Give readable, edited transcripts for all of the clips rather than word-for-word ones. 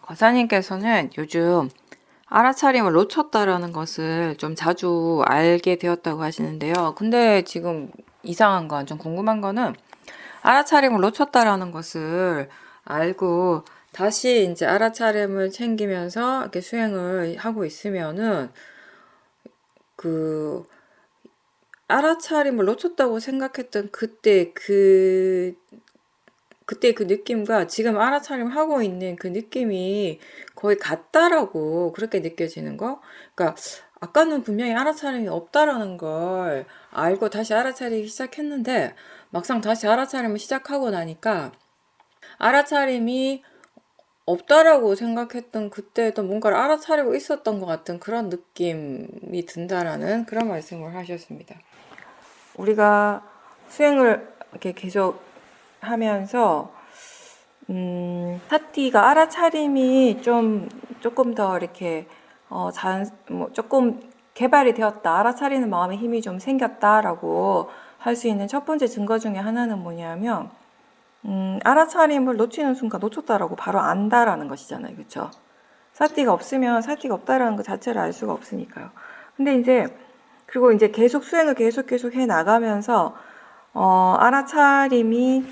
거사님께서는 요즘 알아차림을 놓쳤다라는 것을 좀 자주 알게 되었다고 하시는데요. 근데 지금 이상한 건, 좀 궁금한 거는 알아차림을 놓쳤다라는 것을 알고 다시 이제 알아차림을 챙기면서 이렇게 수행을 하고 있으면은 그 알아차림을 놓쳤다고 생각했던 그때 그 느낌과 지금 알아차림 하고 있는 그 느낌이 거의 같다라고 그렇게 느껴지는 거? 그러니까 아까는 분명히 알아차림이 없다라는 걸 알고 다시 알아차리기 시작했는데 막상 다시 알아차림을 시작하고 나니까 알아차림이 없다라고 생각했던 그때도 뭔가를 알아차리고 있었던 것 같은 그런 느낌이 든다라는 그런 말씀을 하셨습니다. 우리가 수행을 이렇게 계속 하면서 사티가 알아차림이 조금 더 이렇게 조금 개발이 되었다, 알아차리는 마음의 힘이 좀 생겼다라고 할 수 있는 첫 번째 증거 중에 하나는 뭐냐면 알아차림을 놓치는 순간 놓쳤다라고 바로 안다라는 것이잖아요, 그렇죠? 사티가 없으면 사티가 없다라는 것 자체를 알 수가 없으니까요. 근데 그리고 이제 계속 수행을 계속 해 나가면서 알아차림이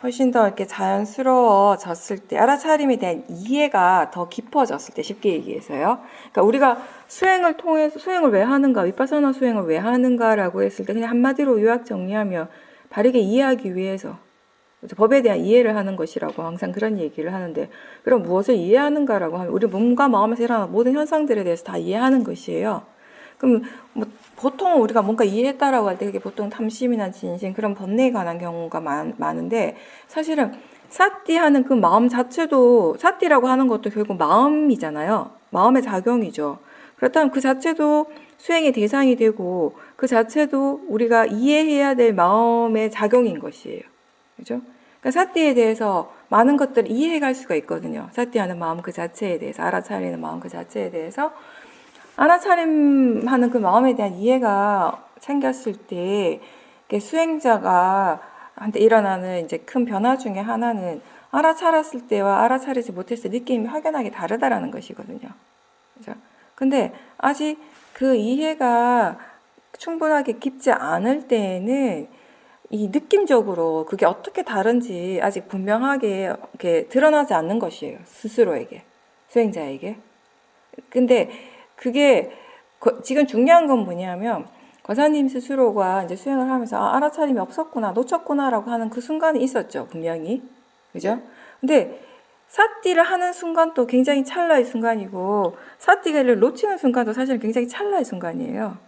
훨씬 더 이렇게 자연스러워졌을 때, 알아차림에 대한 이해가 더 깊어졌을 때, 쉽게 얘기해서요. 그러니까 우리가 수행을 통해서, 수행을 왜 하는가, 위파사나 수행을 왜 하는가라고 했을 때, 그냥 한마디로 요약 정리하면, 바르게 이해하기 위해서, 법에 대한 이해를 하는 것이라고 항상 그런 얘기를 하는데, 그럼 무엇을 이해하는가라고 하면, 우리 몸과 마음에서 일어나는 모든 현상들에 대해서 다 이해하는 것이에요. 그럼 뭐 보통 우리가 뭔가 이해했다라고 할 때 그게 보통 탐심이나 진심, 그런 번뇌에 관한 경우가 많은데, 사실은 사띠 하는 그 마음 자체도, 사띠라고 하는 것도 결국 마음이잖아요. 마음의 작용이죠. 그렇다면 그 자체도 수행의 대상이 되고, 그 자체도 우리가 이해해야 될 마음의 작용인 것이에요. 그죠? 그러니까 사띠에 대해서 많은 것들을 이해해 갈 수가 있거든요. 사띠하는 마음 그 자체에 대해서, 알아차리는 마음 그 자체에 대해서 알아차림하는 그 마음에 대한 이해가 생겼을 때, 수행자가 한테 일어나는 이제 큰 변화 중에 하나는 알아차렸을 때와 알아차리지 못했을 때 느낌이 확연하게 다르다라는 것이거든요. 그죠? 근데 아직 그 이해가 충분하게 깊지 않을 때에는 이 느낌적으로 그게 어떻게 다른지 아직 분명하게 이렇게 드러나지 않는 것이에요. 스스로에게, 수행자에게. 근데 그게 지금 중요한 건 뭐냐면, 거사님 스스로가 이제 수행을 하면서 알아차림이 없었구나, 놓쳤구나라고 하는 그 순간이 있었죠, 분명히. 그죠? 근데 사띠를 하는 순간도 굉장히 찰나의 순간이고, 사띠를 놓치는 순간도 사실은 굉장히 찰나의 순간이에요.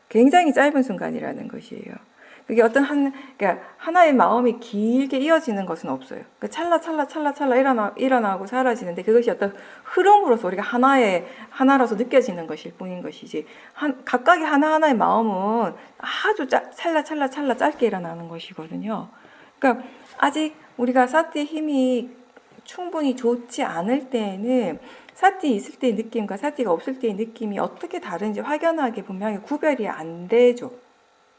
굉장히 짧은 순간이라는 것이에요. 그게 그러니까 하나의 마음이 길게 이어지는 것은 없어요. 그러니까 찰나 일어나고 사라지는데, 그것이 어떤 흐름으로서 우리가 하나로서 느껴지는 것일 뿐인 것이지, 각각의 하나하나의 마음은 아주 찰나 짧게 일어나는 것이거든요. 그러니까 아직 우리가 사티의 힘이 충분히 좋지 않을 때에는 사티 있을 때의 느낌과 사티가 없을 때의 느낌이 어떻게 다른지 확연하게 분명히 구별이 안 되죠.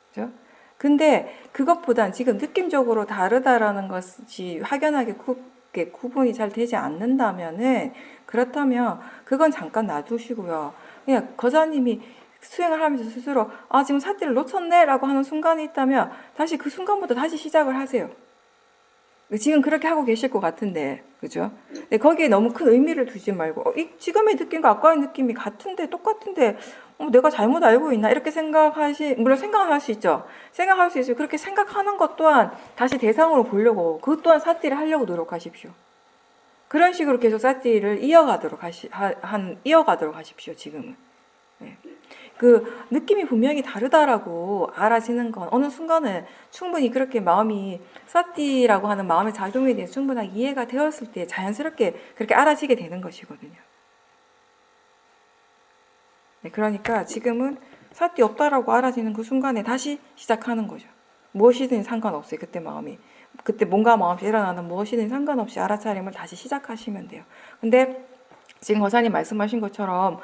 그죠? 근데 그것보단 지금 느낌적으로 다르다라는 것이 확연하게 구분이 잘 되지 않는다면은, 그렇다면 그건 잠깐 놔두시고요. 그냥 거사님이 수행을 하면서 스스로 지금 사티를 놓쳤네라고 하는 순간이 있다면 다시 그 순간부터 다시 시작을 하세요. 지금 그렇게 하고 계실 것 같은데, 그죠? 근데 거기에 너무 큰 의미를 두지 말고, 지금의 느낌과 아까의 느낌이 똑같은데, 내가 잘못 알고 있나? 이렇게 물론 생각을 할 수 있죠. 생각할 수 있어요. 그렇게 생각하는 것 또한 다시 대상으로 보려고, 그것 또한 사띠를 하려고 노력하십시오. 그런 식으로 계속 사띠를 이어가도록 하십시오, 지금은. 네. 그 느낌이 분명히 다르다라고 알아지는 건 어느 순간에 충분히 그렇게 마음이 사띠라고 하는 마음의 작용에 대해 충분하게 이해가 되었을 때 자연스럽게 그렇게 알아지게 되는 것이거든요. 네, 그러니까 지금은 사띠 없다라고 알아지는 그 순간에 다시 시작하는 거죠. 무엇이든 상관없어요. 그때 뭔가 마음이 일어나는 무엇이든 상관없이 알아차림을 다시 시작하시면 돼요. 근데 지금 거사님 말씀하신 것처럼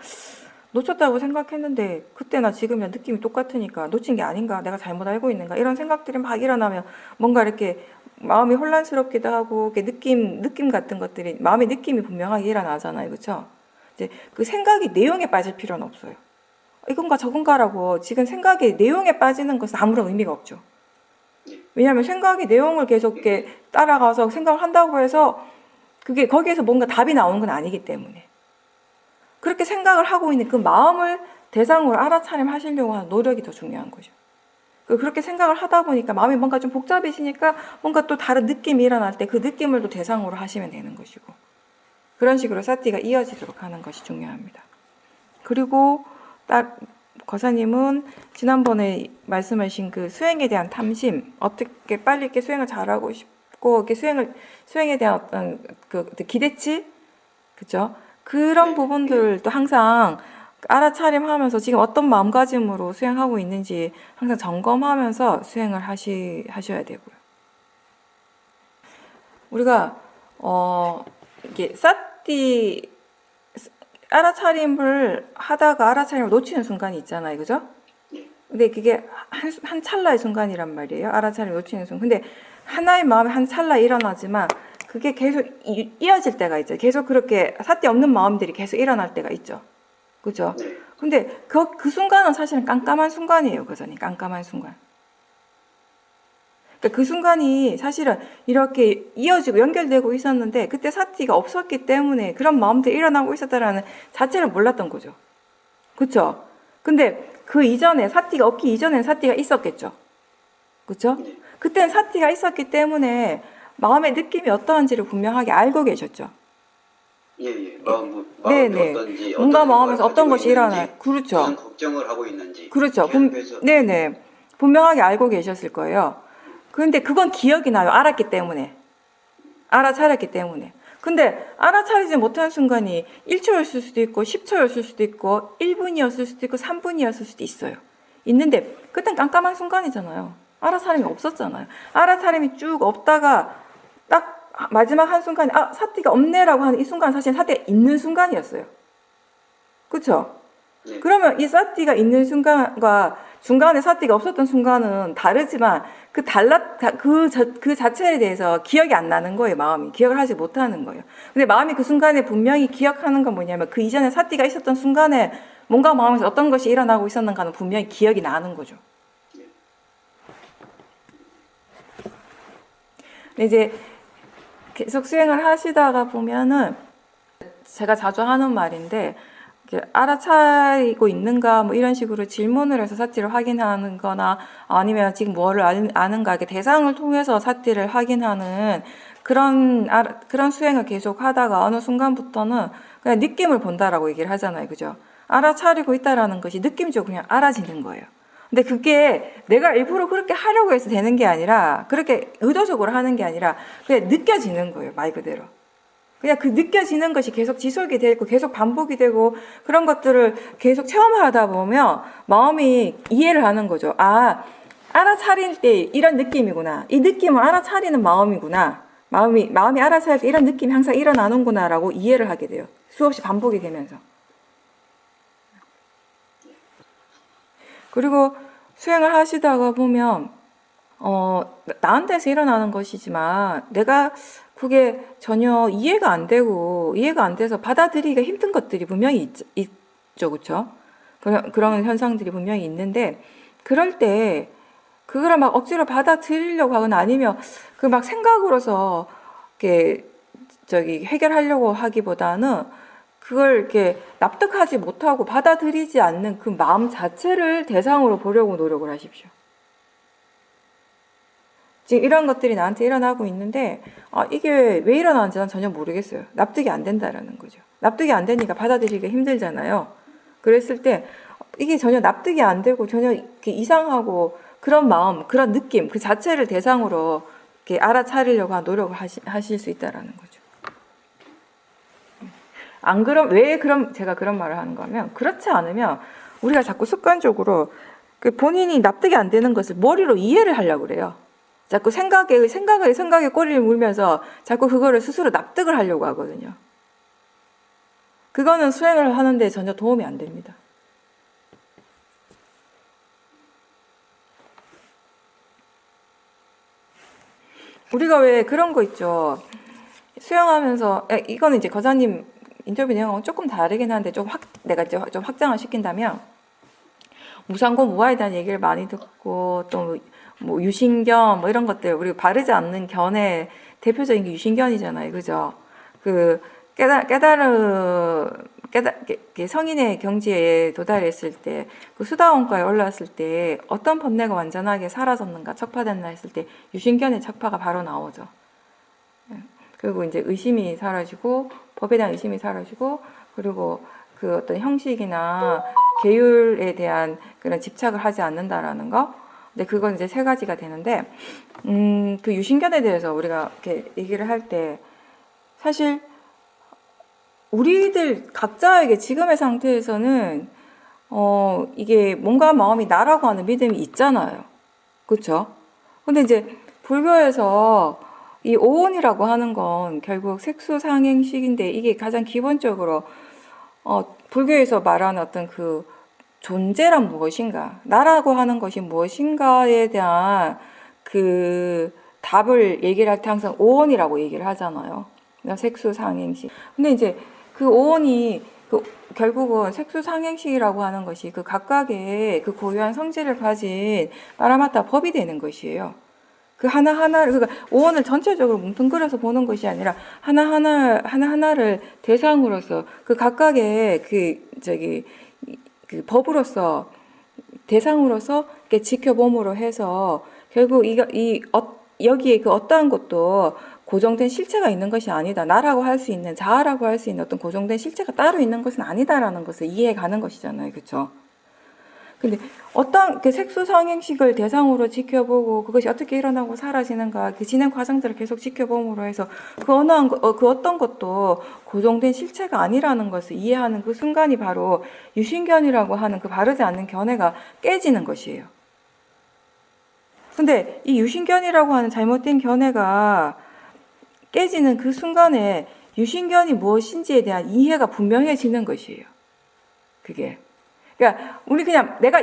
놓쳤다고 생각했는데 그때나 지금이나 느낌이 똑같으니까 놓친 게 아닌가, 내가 잘못 알고 있는가, 이런 생각들이 막 일어나면 뭔가 이렇게 마음이 혼란스럽기도 하고 느낌 같은 것들이 마음의 느낌이 분명하게 일어나잖아요, 그렇죠? 이제 그 생각이 내용에 빠질 필요는 없어요. 이건가 저건가라고 지금 생각이 내용에 빠지는 것은 아무런 의미가 없죠. 왜냐하면 생각이 내용을 계속 이렇게 따라가서 생각을 한다고 해서 그게 거기에서 뭔가 답이 나오는 건 아니기 때문에 그렇게 생각을 하고 있는 그 마음을 대상으로 알아차림하시려고 하는 노력이 더 중요한 거죠. 그렇게 생각을 하다 보니까 마음이 뭔가 좀 복잡해지니까 뭔가 또 다른 느낌이 일어날 때 그 느낌을 또 대상으로 하시면 되는 것이고 그런 식으로 사티가 이어지도록 하는 것이 중요합니다. 그리고 거사님은 지난번에 말씀하신 그 수행에 대한 탐심, 어떻게 빨리 이렇게 수행을 잘하고 싶고 이렇게 수행에 대한 어떤 그 기대치, 그죠? 그런 부분들도 항상 알아차림하면서 지금 어떤 마음가짐으로 수행하고 있는지 항상 점검하면서 수행을 하셔야 되고요. 우리가 이게 사티 알아차림을 하다가 알아차림을 놓치는 순간이 있잖아요, 그죠? 근데 그게 한 찰나의 순간이란 말이에요. 알아차림 놓치는 순간. 근데 하나의 마음이 한 찰나 일어나지만 그게 계속 이어질 때가 있죠. 계속 그렇게 사티 없는 마음들이 계속 일어날 때가 있죠. 그죠? 근데 그 순간은 사실은 깜깜한 순간이에요. 그전이 깜깜한 순간. 그러니까 그 순간이 사실은 이렇게 이어지고 연결되고 있었는데 그때 사티가 없었기 때문에 그런 마음들이 일어나고 있었다라는 자체를 몰랐던 거죠. 그렇죠? 근데 그 이전에 사티가 없기 이전엔 사티가 있었겠죠. 그렇죠? 그때는 사티가 있었기 때문에 마음의 느낌이 어떠한지를 분명하게 알고 계셨죠. 예. 마음이 어떤지, 뭔가 마음에서 어떤 것이 일어나요. 그렇죠. 무슨 걱정을 하고 있는지. 그렇죠. 분명하게 알고 계셨을 거예요. 그런데 그건 기억이 나요. 알았기 때문에. 알아차렸기 때문에. 근데 알아차리지 못한 순간이 1초였을 수도 있고 10초였을 수도 있고 1분이었을 수도 있고 3분이었을 수도 있어요. 있는데 그땐 깜깜한 순간이잖아요. 알아차림이 없었잖아요. 알아차림이 쭉 없다가 딱 마지막 한순간에 사티가 없네라고 하는 이 순간 사실 사티가 있는 순간이었어요. 그렇죠? 네. 그러면 이 사티가 있는 순간과 중간에 사티가 없었던 순간은 다르지만 그 자체에 대해서 기억이 안 나는 거예요. 마음이 기억을 하지 못하는 거예요. 근데 마음이 그 순간에 분명히 기억하는 건 뭐냐면 그 이전에 사티가 있었던 순간에 뭔가 마음에서 어떤 것이 일어나고 있었는가는 분명히 기억이 나는 거죠. 근데 이제 계속 수행을 하시다가 보면은 제가 자주 하는 말인데 알아차리고 있는가 뭐 이런 식으로 질문을 해서 사티를 확인하는 거나 아니면 지금 뭐를 아는가 이렇게 대상을 통해서 사티를 확인하는 그런 수행을 계속 하다가 어느 순간부터는 그냥 느낌을 본다라고 얘기를 하잖아요. 그죠? 알아차리고 있다라는 것이 느낌적으로 그냥 알아지는 거예요. 근데 그게 내가 일부러 그렇게 하려고 해서 되는 게 아니라 그렇게 의도적으로 하는 게 아니라 그냥 느껴지는 거예요. 말 그대로. 그냥 그 느껴지는 것이 계속 지속이 되고 계속 반복이 되고 그런 것들을 계속 체험하다 보면 마음이 이해를 하는 거죠. 알아차릴 때 이런 느낌이구나. 이 느낌을 알아차리는 마음이구나. 마음이 알아차릴 때 이런 느낌이 항상 일어나는구나라고 이해를 하게 돼요. 수없이 반복이 되면서. 그리고 수행을 하시다가 보면 나한테서 일어나는 것이지만 내가 그게 전혀 이해가 안 돼서 받아들이기가 힘든 것들이 분명히 있죠. 그렇죠? 그런 현상들이 분명히 있는데 그럴 때 그거를 막 억지로 받아들이려고 하거나 아니면 그 막 생각으로서 이렇게 해결하려고 하기보다는 그걸 이렇게 납득하지 못하고 받아들이지 않는 그 마음 자체를 대상으로 보려고 노력을 하십시오. 지금 이런 것들이 나한테 일어나고 있는데 이게 왜 일어나는지 난 전혀 모르겠어요. 납득이 안 된다라는 거죠. 납득이 안 되니까 받아들이기가 힘들잖아요. 그랬을 때 이게 전혀 납득이 안 되고 전혀 이렇게 이상하고 그런 마음, 그런 느낌 그 자체를 대상으로 이렇게 알아차리려고 하는 노력을 하실 수 있다라는 거죠. 안 그럼 제가 그런 말을 하는 거면 그렇지 않으면 우리가 자꾸 습관적으로 본인이 납득이 안 되는 것을 머리로 이해를 하려고 그래요. 자꾸 생각에 꼬리를 물면서 자꾸 그거를 스스로 납득을 하려고 하거든요. 그거는 수행을 하는데 전혀 도움이 안 됩니다. 우리가 왜 그런 거 있죠. 수영하면서 이거는 이제 거자님 인터뷰 내용하고 조금 다르긴 한데 내가 좀 확장을 시킨다면 무상고 무아에 대한 얘기를 많이 듣고 또 뭐 유신견 뭐 이런 것들 우리 바르지 않는 견의 대표적인 게 유신견이잖아요, 그죠? 그 성인의 경지에 도달했을 때, 그 수다원가에 올랐을 때 어떤 번뇌가 완전하게 사라졌는가, 척파됐나 했을 때 유신견의 척파가 바로 나오죠. 그리고 이제 의심이 사라지고 법에 대한 의심이 사라지고 그리고 그 어떤 형식이나 계율에 대한 그런 집착을 하지 않는다라는 거. 근데 그건 이제 세 가지가 되는데 그 유신견에 대해서 우리가 이렇게 얘기를 할 때 사실 우리들 각자에게 지금의 상태에서는 이게 몸과 마음이 나라고 하는 믿음이 있잖아요. 그렇죠? 근데 이제 불교에서 이 오온이라고 하는 건 결국 색수상행식인데 이게 가장 기본적으로 불교에서 말하는 어떤 그 존재란 무엇인가, 나라고 하는 것이 무엇인가에 대한 그 답을 얘기를 할 때 항상 오온이라고 얘기를 하잖아요. 색수상행식. 근데 이제 그 오온이 결국은 색수상행식이라고 하는 것이 그 각각의 그 고유한 성질을 가진 빠라마타 법이 되는 것이에요. 그 하나하나를, 그러니까 오온을 전체적으로 뭉뚱그려서 보는 것이 아니라 하나하나를 대상으로서 그 각각의 그 법으로서 대상으로서 이렇게 지켜봄으로 해서 결국 여기에 그 어떠한 것도 고정된 실체가 있는 것이 아니다. 나라고 할 수 있는, 자아라고 할 수 있는 어떤 고정된 실체가 따로 있는 것은 아니다라는 것을 이해해 가는 것이잖아요. 그렇죠? 근데 어떤 그 색수상행식을 대상으로 지켜보고 그것이 어떻게 일어나고 사라지는가 그 진행 과정들을 계속 지켜봄으로 해서 그 어떤 것도 고정된 실체가 아니라는 것을 이해하는 그 순간이 바로 유신견이라고 하는 그 바르지 않는 견해가 깨지는 것이에요. 근데 이 유신견이라고 하는 잘못된 견해가 깨지는 그 순간에 유신견이 무엇인지에 대한 이해가 분명해지는 것이에요. 그게. 그러니까 우리 그냥 내가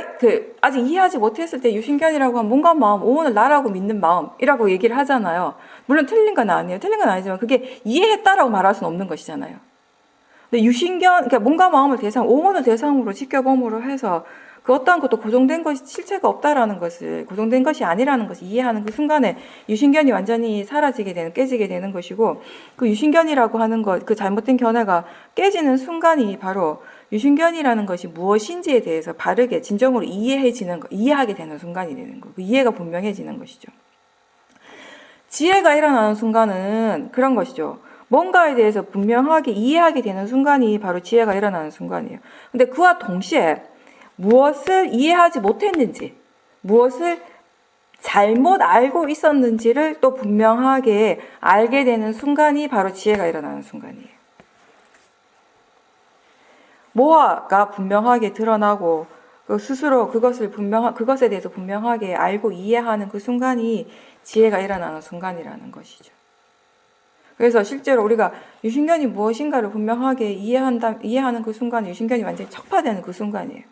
아직 이해하지 못했을 때 유신견이라고 하면 몸과 마음, 오온을 나라고 믿는 마음이라고 얘기를 하잖아요. 물론 틀린 건 아니에요. 틀린 건 아니지만 그게 이해했다라고 말할 수는 없는 것이잖아요. 근데 그러니까 몸과 마음을 오온을 대상으로 지켜봄으로 해서 그 어떠한 것도 고정된 것이 실체가 없다라는 것을, 고정된 것이 아니라는 것을 이해하는 그 순간에 유신견이 완전히 깨지게 되는 것이고, 그 유신견이라고 하는 것, 그 잘못된 견해가 깨지는 순간이 바로 유신견이라는 것이 무엇인지에 대해서 바르게 진정으로 이해하게 되는 순간이 되는 거. 그 이해가 분명해지는 것이죠. 지혜가 일어나는 순간은 그런 것이죠. 뭔가에 대해서 분명하게 이해하게 되는 순간이 바로 지혜가 일어나는 순간이에요. 근데 그와 동시에 무엇을 이해하지 못했는지, 무엇을 잘못 알고 있었는지를 또 분명하게 알게 되는 순간이 바로 지혜가 일어나는 순간이에요. 모아가 분명하게 드러나고 스스로 그것에 대해서 분명하게 알고 이해하는 그 순간이 지혜가 일어나는 순간이라는 것이죠. 그래서 실제로 우리가 유신견이 무엇인가를 분명하게 이해하는 그 순간, 유신견이 완전히 척파되는 그 순간이에요.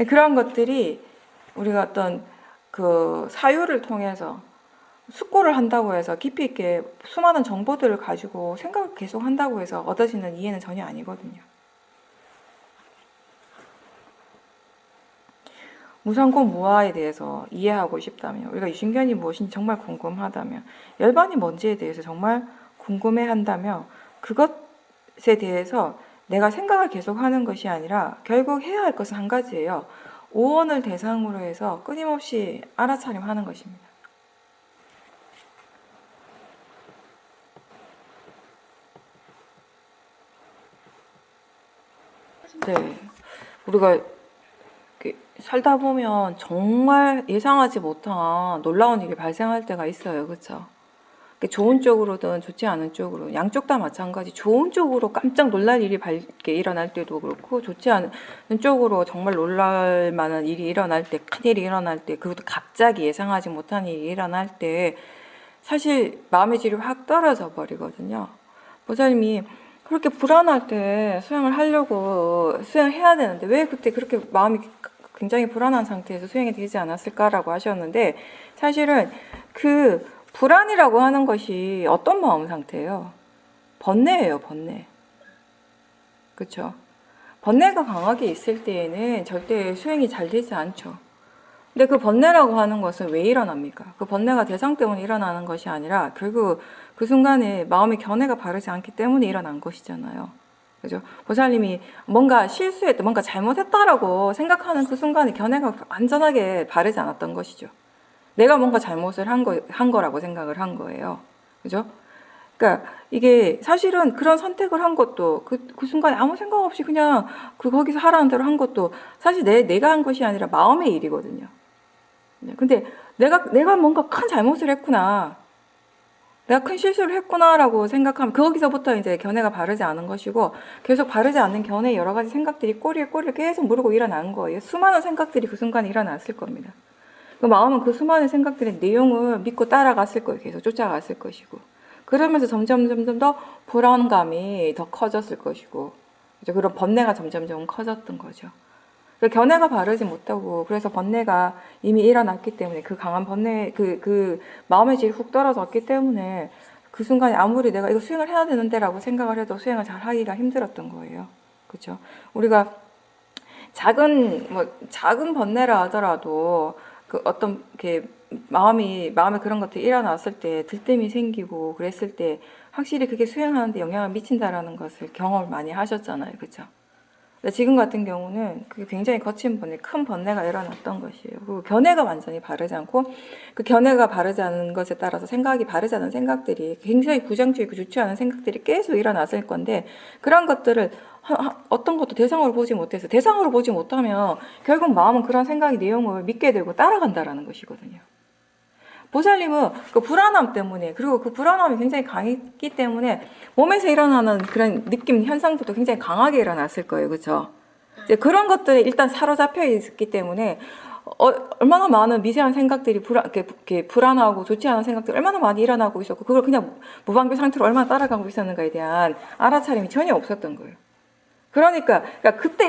그런 것들이 우리가 어떤 그 사유를 통해서 숙고를 한다고 해서 깊이 있게 수많은 정보들을 가지고 생각을 계속 한다고 해서 얻어지는 이해는 전혀 아니거든요. 무상고 무아에 대해서 이해하고 싶다면, 우리가 유신견이 무엇인지 정말 궁금하다면, 열반이 뭔지에 대해서 정말 궁금해한다면 그것에 대해서 내가 생각을 계속하는 것이 아니라 결국 해야 할 것은 한 가지예요. 오온을 대상으로 해서 끊임없이 알아차림하는 것입니다. 네, 우리가 살다 보면 정말 예상하지 못한 놀라운 일이 발생할 때가 있어요. 그렇죠? 좋은 쪽으로든 좋지 않은 쪽으로, 양쪽 다 마찬가지. 좋은 쪽으로 깜짝 놀랄 일이 일어날 때도 그렇고, 좋지 않은 쪽으로 정말 놀랄 만한 일이 일어날 때, 큰일이 일어날 때, 그것도 갑자기 예상하지 못한 일이 일어날 때 사실 마음의 질이 확 떨어져 버리거든요. 보살님이 그렇게 불안할 때 수행을 하려고 수행해야 되는데 왜 그때 그렇게 마음이 굉장히 불안한 상태에서 수행이 되지 않았을까라고 하셨는데 사실은 그 불안이라고 하는 것이 어떤 마음 상태예요? 번뇌예요, 번뇌. 그렇죠? 번뇌가 강하게 있을 때에는 절대 수행이 잘 되지 않죠. 근데 그 번뇌라고 하는 것은 왜 일어납니까? 그 번뇌가 대상 때문에 일어나는 것이 아니라 결국 그 순간에 마음의 견해가 바르지 않기 때문에 일어난 것이잖아요. 그죠? 보살님이 뭔가 실수했다, 뭔가 잘못했다라고 생각하는 그 순간에 견해가 완전하게 바르지 않았던 것이죠. 내가 뭔가 잘못을 한 거라고 생각을 한 거예요. 그죠? 그러니까 이게 사실은 그런 선택을 한 것도 그 순간에 아무 생각 없이 그냥 거기서 하라는 대로 한 것도 사실 내가 한 것이 아니라 마음의 일이거든요. 근데 내가 뭔가 큰 잘못을 했구나. 내가 큰 실수를 했구나라고 생각하면 거기서부터 이제 견해가 바르지 않은 것이고 계속 바르지 않는 견해의 여러 가지 생각들이 꼬리에 계속 무르고 일어난 거예요. 수많은 생각들이 그 순간에 일어났을 겁니다. 그 마음은 그 수많은 생각들의 내용을 믿고 따라갔을 거예요. 계속 쫓아갔을 것이고 그러면서 점점 더 불안감이 더 커졌을 것이고 그런 번뇌가 점점 커졌던 거죠. 견해가 바르지 못하고 그래서 번뇌가 이미 일어났기 때문에 그 강한 번뇌 그 마음의 질이 훅 떨어졌기 때문에 그 순간에 아무리 내가 이거 수행을 해야 되는데라고 생각을 해도 수행을 잘 하기가 힘들었던 거예요. 그렇죠? 우리가 작은 번뇌라 하더라도 그 어떤 이렇게 마음에 그런 것들이 일어났을 때 들뜸이 생기고 그랬을 때 확실히 그게 수행하는데 영향을 미친다라는 것을 경험을 많이 하셨잖아요. 그렇죠? 지금 같은 경우는 그게 굉장히 거친 번뇌, 큰 번뇌가 일어났던 것이에요. 그리고 견해가 완전히 바르지 않고 그 견해가 바르지 않은 것에 따라서 생각이 바르지 않은 생각들이 굉장히 부정적이고 좋지 않은 생각들이 계속 일어났을 건데 그런 것들을 어떤 것도 대상으로 보지 못해서 대상으로 보지 못하면 결국 마음은 그런 생각의 내용을 믿게 되고 따라간다라는 것이거든요. 보살님은 그 불안함 때문에 그리고 그 불안함이 굉장히 강했기 때문에 몸에서 일어나는 그런 느낌 현상들도 굉장히 강하게 일어났을 거예요. 그렇죠? 이제 그런 것들에 일단 사로잡혀 있기 때문에 얼마나 많은 미세한 생각들이 이렇게 불안하고 좋지 않은 생각들이 얼마나 많이 일어나고 있었고 그걸 그냥 무방비 상태로 얼마나 따라가고 있었는가에 대한 알아차림이 전혀 없었던 거예요. 그러니까 그때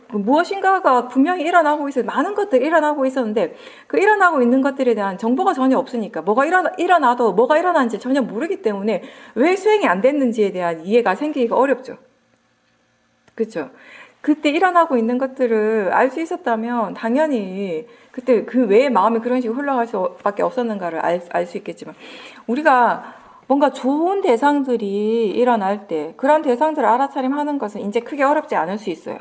무엇인가가 분명히 일어나고 있어요. 많은 것들이 일어나고 있었는데 그 일어나고 있는 것들에 대한 정보가 전혀 없으니까 뭐가 일어나도 뭐가 일어나는지 전혀 모르기 때문에 왜 수행이 안 됐는지에 대한 이해가 생기기가 어렵죠. 그렇죠? 그때 일어나고 있는 것들을 알 수 있었다면 당연히 그때 그 왜 마음이 그런 식으로 흘러갈 수밖에 없었는가를 알 수 있겠지만 우리가 뭔가 좋은 대상들이 일어날 때 그런 대상들을 알아차림하는 것은 이제 크게 어렵지 않을 수 있어요.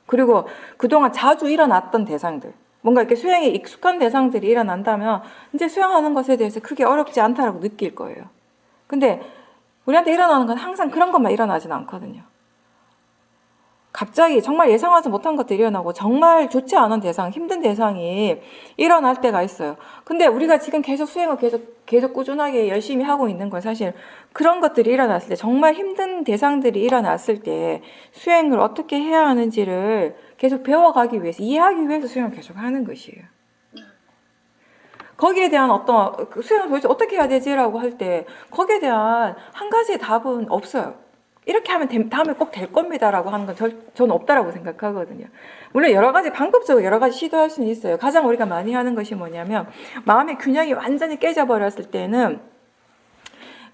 그리고 그동안 자주 일어났던 대상들 뭔가 이렇게 수행에 익숙한 대상들이 일어난다면 이제 수행하는 것에 대해서 크게 어렵지 않다라고 느낄 거예요. 근데 우리한테 일어나는 건 항상 그런 것만 일어나진 않거든요. 갑자기 정말 예상하지 못한 것들이 일어나고 정말 좋지 않은 대상, 힘든 대상이 일어날 때가 있어요. 근데 우리가 지금 계속 수행을 계속 꾸준하게 열심히 하고 있는 건 사실 그런 것들이 일어났을 때 정말 힘든 대상들이 일어났을 때 수행을 어떻게 해야 하는지를 계속 배워가기 위해서 이해하기 위해서 수행을 계속 하는 것이에요. 거기에 대한 어떤 수행을 도대체 어떻게 해야 되지라고 할 때 거기에 대한 한 가지의 답은 없어요. 이렇게 하면 다음에 꼭 될 겁니다라고 하는 건 저는 없다라고 생각하거든요. 물론 여러 가지 방법적으로 여러 가지 시도할 수는 있어요. 가장 우리가 많이 하는 것이 뭐냐면 마음의 균형이 완전히 깨져버렸을 때는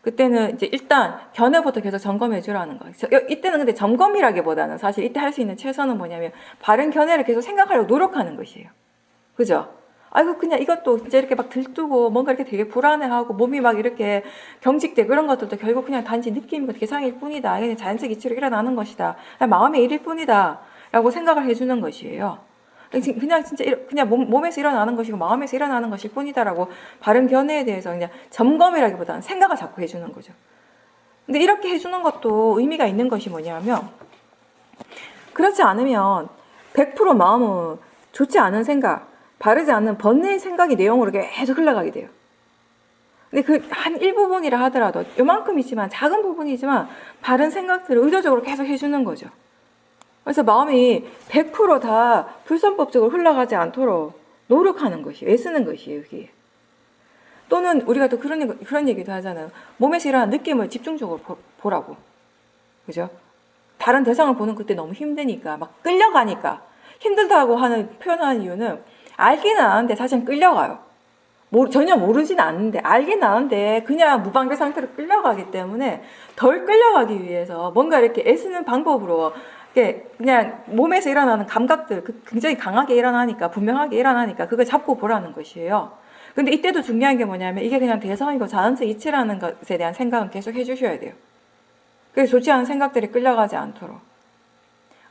그때는 이제 일단 견해부터 계속 점검해 주라는 거예요. 이때는 근데 점검이라기보다는 사실 이때 할 수 있는 최선은 뭐냐면 바른 견해를 계속 생각하려고 노력하는 것이에요. 그죠? 아이고 그냥 이것도 진짜 이렇게 막 들뜨고 뭔가 이렇게 되게 불안해하고 몸이 막 이렇게 경직되고 그런 것들도 결국 그냥 단지 느낌이고 개상일 뿐이다. 그냥 자연적 이치로 일어나는 것이다. 그냥 마음의 일일 뿐이다. 라고 생각을 해주는 것이에요. 그냥 진짜 그냥 몸에서 일어나는 것이고 마음에서 일어나는 것일 뿐이다라고 바른 견해에 대해서 그냥 점검이라기보다는 생각을 자꾸 해주는 거죠. 근데 이렇게 해주는 것도 의미가 있는 것이 뭐냐면 그렇지 않으면 100% 마음은 좋지 않은 생각 바르지 않는 번뇌의 생각이 내용으로 계속 흘러가게 돼요. 근데 그 한 일부분이라 하더라도 요만큼이지만 작은 부분이지만 바른 생각들을 의도적으로 계속 해주는 거죠. 그래서 마음이 100% 불선법적으로 흘러가지 않도록 노력하는 것이 애쓰는 것이에요. 여기. 또는 우리가 또 그런 얘기도 하잖아요. 몸에서 일어나는 느낌을 집중적으로 보라고. 그죠? 다른 대상을 보는 그때 너무 힘드니까 막 끌려가니까 힘들다고 표현하는 이유는 알기는 아는데 사실은 끌려가요. 전혀 모르진 않는데 알긴 아는데 그냥 무방비 상태로 끌려가기 때문에 덜 끌려가기 위해서 뭔가 이렇게 애쓰는 방법으로 그냥 몸에서 일어나는 감각들 굉장히 강하게 일어나니까 분명하게 일어나니까 그걸 잡고 보라는 것이에요. 근데 이때도 중요한 게 뭐냐면 이게 그냥 대성이고 자연적 이치라는 것에 대한 생각은 계속 해주셔야 돼요. 그래서 좋지 않은 생각들이 끌려가지 않도록.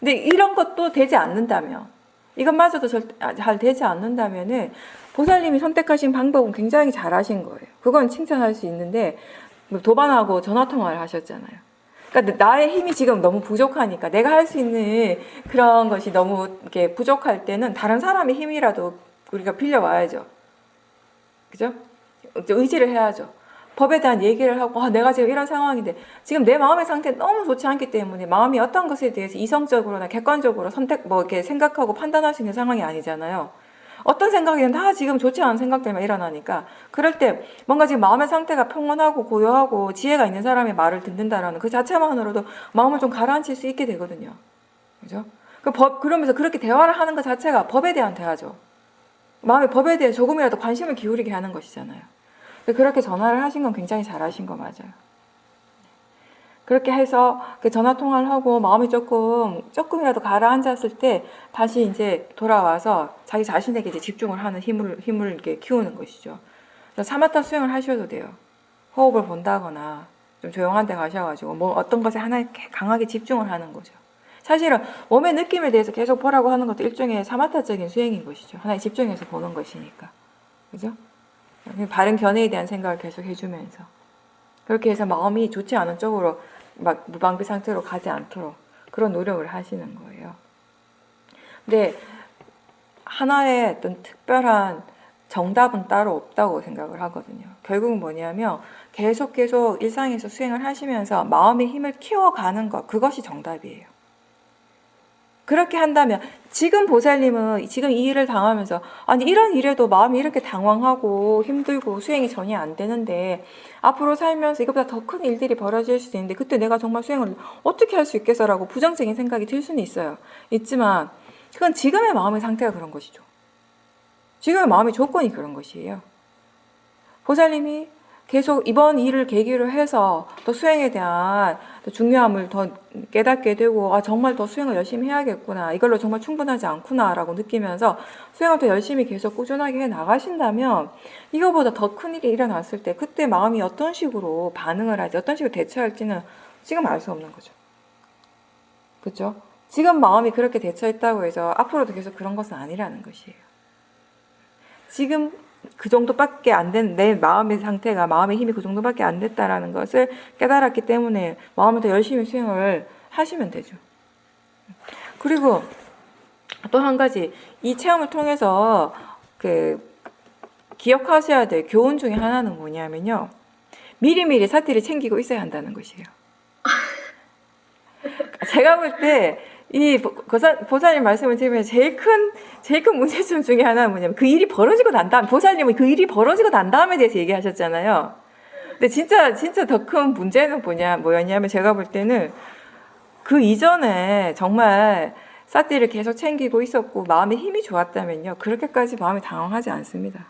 근데 이런 것도 되지 않는다면, 이것마저도 잘 되지 않는다면은 보살님이 선택하신 방법은 굉장히 잘하신 거예요. 그건 칭찬할 수 있는데 도반하고 전화통화를 하셨잖아요. 그러니까 나의 힘이 지금 너무 부족하니까 내가 할 수 있는 그런 것이 너무 이렇게 부족할 때는 다른 사람의 힘이라도 우리가 빌려와야죠. 그죠? 의지를 해야죠. 법에 대한 얘기를 하고 내가 지금 이런 상황인데 지금 내 마음의 상태는 너무 좋지 않기 때문에 마음이 어떤 것에 대해서 이성적으로나 객관적으로 이렇게 생각하고 판단할 수 있는 상황이 아니잖아요. 어떤 생각이든 다 지금 좋지 않은 생각들만 일어나니까 그럴 때 뭔가 지금 마음의 상태가 평온하고 고요하고 지혜가 있는 사람의 말을 듣는다라는 그 자체만으로도 마음을 좀 가라앉힐 수 있게 되거든요. 그죠? 그러면서 그렇게 대화를 하는 것 자체가 법에 대한 대화죠. 마음의 법에 대해 조금이라도 관심을 기울이게 하는 것이잖아요. 그렇게 전화를 하신 건 굉장히 잘하신 거 맞아요. 그렇게 해서 전화 통화를 하고 마음이 조금이라도 가라앉았을 때 다시 이제 돌아와서 자기 자신에게 이제 집중을 하는 힘을 이렇게 키우는 것이죠. 사마타 수행을 하셔도 돼요. 호흡을 본다거나 좀 조용한 데 가셔가지고 뭐 어떤 것에 하나에 강하게 집중을 하는 거죠. 사실은 몸의 느낌에 대해서 계속 보라고 하는 것도 일종의 사마타적인 수행인 것이죠. 하나에 집중해서 보는 것이니까. 그죠? 바른 견해에 대한 생각을 계속 해주면서 그렇게 해서 마음이 좋지 않은 쪽으로 막 무방비 상태로 가지 않도록 그런 노력을 하시는 거예요. 근데 하나의 어떤 특별한 정답은 따로 없다고 생각을 하거든요. 결국은 뭐냐면 계속 일상에서 수행을 하시면서 마음의 힘을 키워가는 것, 그것이 정답이에요. 그렇게 한다면 지금 보살님은 지금 이 일을 당하면서 아니 이런 일에도 마음이 이렇게 당황하고 힘들고 수행이 전혀 안 되는데 앞으로 살면서 이것보다 더 큰 일들이 벌어질 수도 있는데 그때 내가 정말 수행을 어떻게 할 수 있겠어라고 부정적인 생각이 들 수는 있지만 그건 지금의 마음의 상태가 그런 것이죠. 지금의 마음의 조건이 그런 것이에요. 보살님이 계속 이번 일을 계기로 해서 또 수행에 대한 또 중요함을 더 깨닫게 되고 정말 더 수행을 열심히 해야겠구나, 이걸로 정말 충분하지 않구나 라고 느끼면서 수행을 더 열심히 계속 꾸준하게 해 나가신다면 이거보다 더 큰 일이 일어났을 때 그때 마음이 어떤 식으로 반응을 할지 어떤 식으로 대처할지는 지금 알 수 없는 거죠. 그렇죠? 지금 마음이 그렇게 대처했다고 해서 앞으로도 계속 그런 것은 아니라는 것이에요. 지금 그 정도밖에 안 된 내 마음의 상태가, 마음의 힘이 그 정도밖에 안 됐다라는 것을 깨달았기 때문에 마음을 더 열심히 수행을 하시면 되죠. 그리고 또 한 가지, 이 체험을 통해서 기억하셔야 될 교훈 중에 하나는 뭐냐면요, 미리미리 사티를 챙기고 있어야 한다는 것이에요. 제가 볼 때 이 보살님 말씀을 들으면 제일 큰 문제점 중에 하나는 뭐냐면 그 일이 벌어지고 난 다음, 보살님은 그 일이 벌어지고 난 다음에 대해서 얘기하셨잖아요. 근데 진짜 더 큰 문제는 뭐였냐면 제가 볼 때는 그 이전에 정말 사티를 계속 챙기고 있었고 마음의 힘이 좋았다면요, 그렇게까지 마음이 당황하지 않습니다.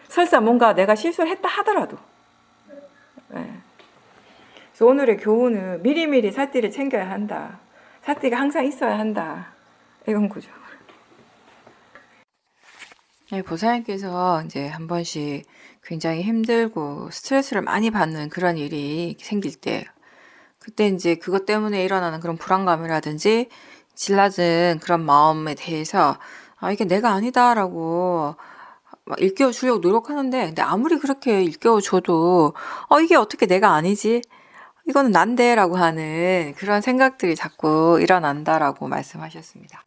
설사 뭔가 내가 실수를 했다 하더라도. 네. 그래서 오늘의 교훈은 미리미리 사티를 챙겨야 한다. 사티가 항상 있어야 한다. 이건 거죠. 네, 보살님께서 이제 한 번씩 굉장히 힘들고 스트레스를 많이 받는 그런 일이 생길 때, 그때 이제 그것 때문에 일어나는 그런 불안감이라든지 질라든 그런 마음에 대해서 이게 내가 아니다라고 막 일깨워주려고 노력하는데, 근데 아무리 그렇게 일깨워줘도 이게 어떻게 내가 아니지? 이거는 난데라고 하는 그런 생각들이 자꾸 일어난다라고 말씀하셨습니다.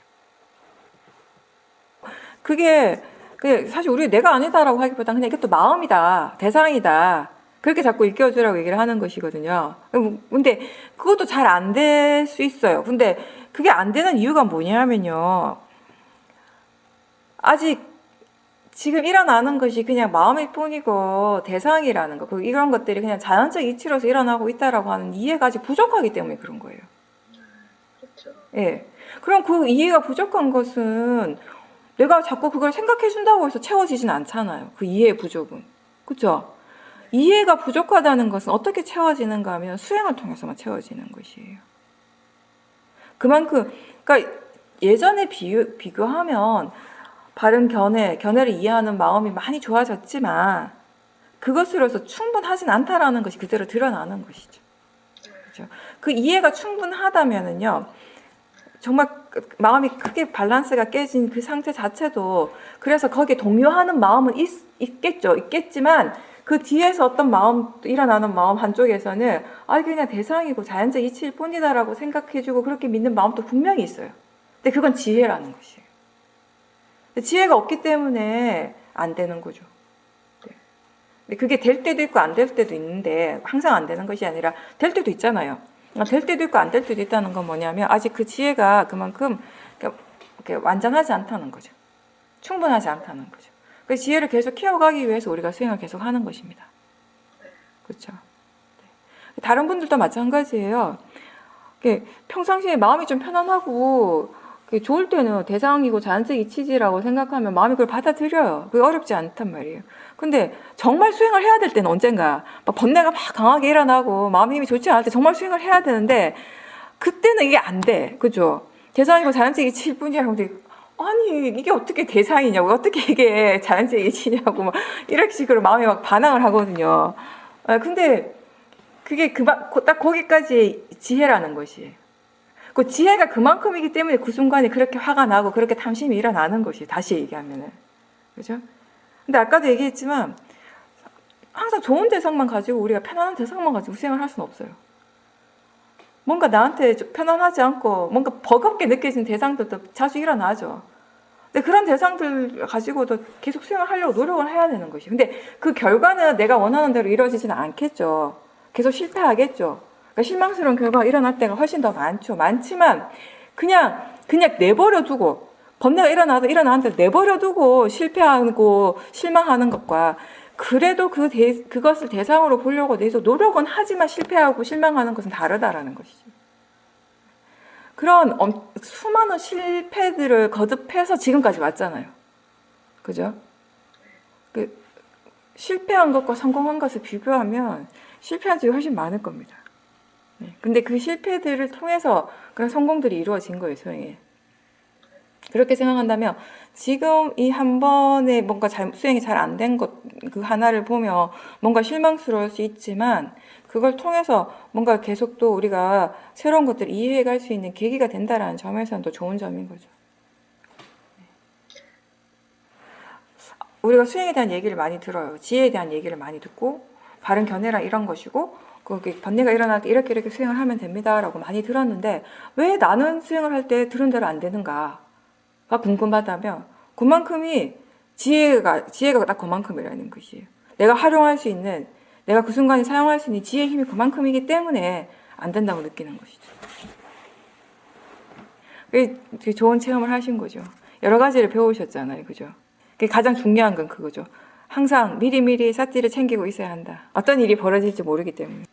그게 사실 우리 내가 아니다라고 하기보다는 그냥 이게 또 마음이다, 대상이다, 그렇게 자꾸 일깨워주라고 얘기를 하는 것이거든요. 근데 그것도 잘 안 될 수 있어요. 근데 그게 안 되는 이유가 뭐냐면요, 아직 지금 일어나는 것이 그냥 마음일 뿐이고 대상이라는 거, 이런 것들이 그냥 자연적 이치로서 일어나고 있다라고 하는 이해가 아직 부족하기 때문에 그런 거예요. 그렇죠. 예. 그럼 그 이해가 부족한 것은 내가 자꾸 그걸 생각해 준다고 해서 채워지진 않잖아요. 그 이해의 부족은. 그죠? 이해가 부족하다는 것은 어떻게 채워지는가 하면 수행을 통해서만 채워지는 것이에요. 그만큼, 그러니까 예전에 비교하면 바른 견해를 이해하는 마음이 많이 좋아졌지만 그것으로서 충분하진 않다라는 것이 그대로 드러나는 것이죠. 그렇죠? 그 이해가 충분하다면은요, 정말 마음이 크게 밸런스가 깨진 그 상태 자체도 그래서 거기에 동요하는 마음은 있겠지만 그 뒤에서 어떤 마음, 일어나는 마음 한쪽에서는 아, 그냥 대상이고 자연적 이치일 뿐이다라고 생각해주고 그렇게 믿는 마음도 분명히 있어요. 근데 그건 지혜라는 것이에요. 지혜가 없기 때문에 안 되는 거죠. 근데 그게 될 때도 있고 안 될 때도 있는데 항상 안 되는 것이 아니라 될 때도 있잖아요. 될 때도 있고 안 될 때도 있다는 건 뭐냐면 아직 그 지혜가 그만큼 완전하지 않다는 거죠. 충분하지 않다는 거죠. 그 지혜를 계속 키워가기 위해서 우리가 수행을 계속 하는 것입니다. 그렇죠. 다른 분들도 마찬가지예요. 평상시에 마음이 좀 편안하고 좋을 때는 대상이고 자연적 이치지라고 생각하면 마음이 그걸 받아들여요. 그게 어렵지 않단 말이에요. 근데 정말 수행을 해야 될 때는 언젠가 막 번뇌가 막 강하게 일어나고 마음 힘이 좋지 않을 때 정말 수행을 해야 되는데 그때는 이게 안 돼. 그죠? 대상이고 자연적 이치일 뿐이야. 근데 아니 이게 어떻게 대상이냐고 어떻게 이게 자연적 이치냐고 막 이런 식으로 마음이 막 반항을 하거든요. 근데 그게 딱 거기까지 지혜라는 것이에요. 그 지혜가 그만큼이기 때문에 그 순간에 그렇게 화가 나고 그렇게 탐심이 일어나는 것이 다시 얘기하면은 그죠? 근데 아까도 얘기했지만 항상 좋은 대상만 가지고 우리가 편안한 대상만 가지고 수행을 할 수는 없어요. 뭔가 나한테 편안하지 않고 뭔가 버겁게 느껴지는 대상들도 자주 일어나죠. 근데 그런 대상들 가지고도 계속 수행을 하려고 노력을 해야 되는 것이. 근데 그 결과는 내가 원하는 대로 이루어지지는 않겠죠. 계속 실패하겠죠. 그러니까 실망스러운 결과가 일어날 때가 훨씬 더 많지만 그냥 내버려두고 번뇌가 일어나도 일어나는데 내버려두고 실패하고 실망하는 것과 그래도 그것을 대상으로 보려고 계속 노력은 하지만 실패하고 실망하는 것은 다르다라는 것이죠. 그런 수많은 실패들을 거듭해서 지금까지 왔잖아요. 그죠? 실패한 것과 성공한 것을 비교하면 실패한 적이 훨씬 많을 겁니다. 근데 그 실패들을 통해서 그런 성공들이 이루어진 거예요, 수행에. 그렇게 생각한다면 지금 이 한 번에 뭔가 수행이 잘 안 된 것, 그 하나를 보며 뭔가 실망스러울 수 있지만 그걸 통해서 뭔가 계속 또 우리가 새로운 것들을 이해해 갈 수 있는 계기가 된다라는 점에서는 또 좋은 점인 거죠. 우리가 수행에 대한 얘기를 많이 들어요. 지혜에 대한 얘기를 많이 듣고 바른 견해라 이런 것이고 그게 번뇌가 일어날 때 이렇게 수행을 하면 됩니다라고 많이 들었는데 왜 나는 수행을 할 때 들은 대로 안 되는가가 궁금하다면 그만큼이 지혜가 딱 그만큼이라는 것이에요. 내가 활용할 수 있는 내가 그 순간에 사용할 수 있는 지혜의 힘이 그만큼이기 때문에 안 된다고 느끼는 것이죠. 되게 좋은 체험을 하신 거죠. 여러 가지를 배우셨잖아요. 그죠? 가장 중요한 건 그거죠. 항상 미리미리 삿지를 챙기고 있어야 한다. 어떤 일이 벌어질지 모르기 때문에.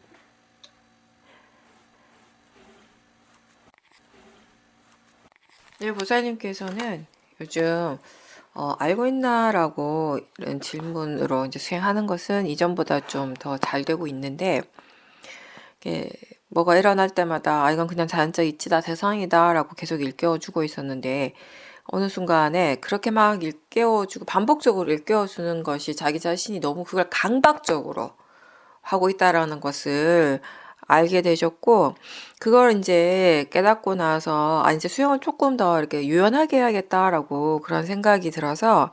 네, 보살님께서는 요즘 알고 있나라고 이런 질문으로 이제 수행하는 것은 이전보다 좀 더 잘 되고 있는데 뭐가 일어날 때마다 이건 그냥 자연적 이치다 대상이다라고 계속 일깨워주고 있었는데 어느 순간에 그렇게 막 일깨워주고 반복적으로 일깨워주는 것이 자기 자신이 너무 그걸 강박적으로 하고 있다라는 것을 알게 되셨고 그걸 이제 깨닫고 나서 이제 수영을 조금 더 이렇게 유연하게 해야겠다라고 그런 생각이 들어서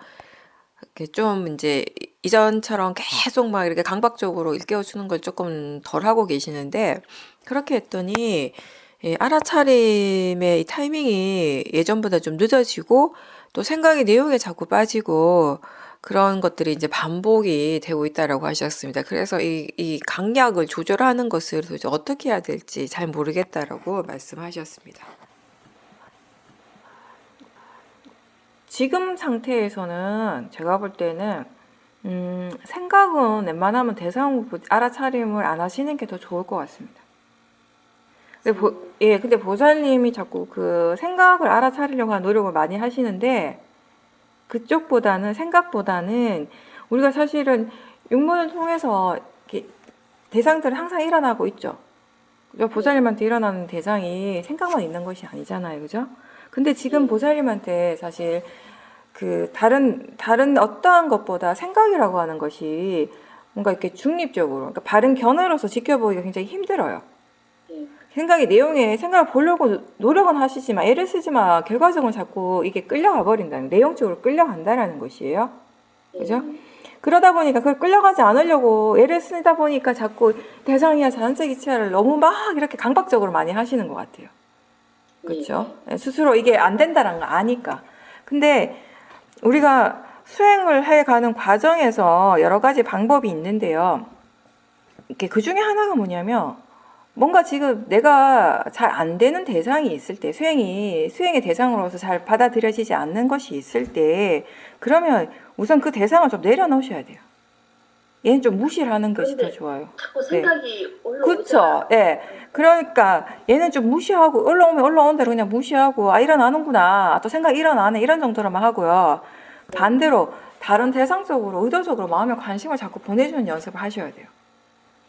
이렇게 좀 이제 이전처럼 계속 막 이렇게 강박적으로 일깨워주는 걸 조금 덜 하고 계시는데 그렇게 했더니 알아차림의 이 타이밍이 예전보다 좀 늦어지고 또 생각의 내용에 자꾸 빠지고 그런 것들이 이제 반복이 되고 있다라고 하셨습니다. 그래서 이 강약을 조절하는 것을 도대체 어떻게 해야 될지 잘 모르겠다라고 말씀하셨습니다. 지금 상태에서는 제가 볼 때는 생각은 웬만하면 대상 알아차림을 안 하시는 게 더 좋을 것 같습니다. 근데 보살님이 자꾸 그 생각을 알아차리려고 하는 노력을 많이 하시는데 그쪽보다는 생각보다는 우리가 사실은 육문을 통해서 이렇게 대상들은 항상 일어나고 있죠. 그죠? 보살님한테 일어나는 대상이 생각만 있는 것이 아니잖아요. 그죠? 근데 지금 보살님한테 사실 그 다른 어떠한 것보다 생각이라고 하는 것이 뭔가 이렇게 중립적으로, 그러니까 바른 견해로서 지켜보기가 굉장히 힘들어요. 생각의 내용에 생각을 보려고 노력은 하시지만 애를 쓰지만 결과적으로 자꾸 이게 끌려가 버린다는, 내용적으로 끌려간다라는 것이에요. 그죠? 그러다 보니까 그걸 끌려가지 않으려고 애를 쓰다 보니까 자꾸 대상이야 자연적 이치를 너무 막 이렇게 강박적으로 많이 하시는 것 같아요. 그렇죠? 스스로 이게 안 된다는 거 아니까. 근데 우리가 수행을 해가는 과정에서 여러 가지 방법이 있는데요. 이렇게 그 중에 하나가 뭐냐면 뭔가 지금 내가 잘 안 되는 대상이 있을 때, 수행의 대상으로서 잘 받아들여지지 않는 것이 있을 때, 그러면 우선 그 대상을 좀 내려놓으셔야 돼요. 얘는 좀 무시를 하는 것이 더 좋아요. 자꾸 생각이 네. 올라오죠. 그렇죠. 네. 그러니까 얘는 좀 무시하고 올라오면 올라온 대로 그냥 무시하고 일어나는구나. 또 생각이 일어나네. 이런 정도로만 하고요. 반대로 다른 대상 쪽으로 의도적으로 마음의 관심을 자꾸 보내주는 연습을 하셔야 돼요.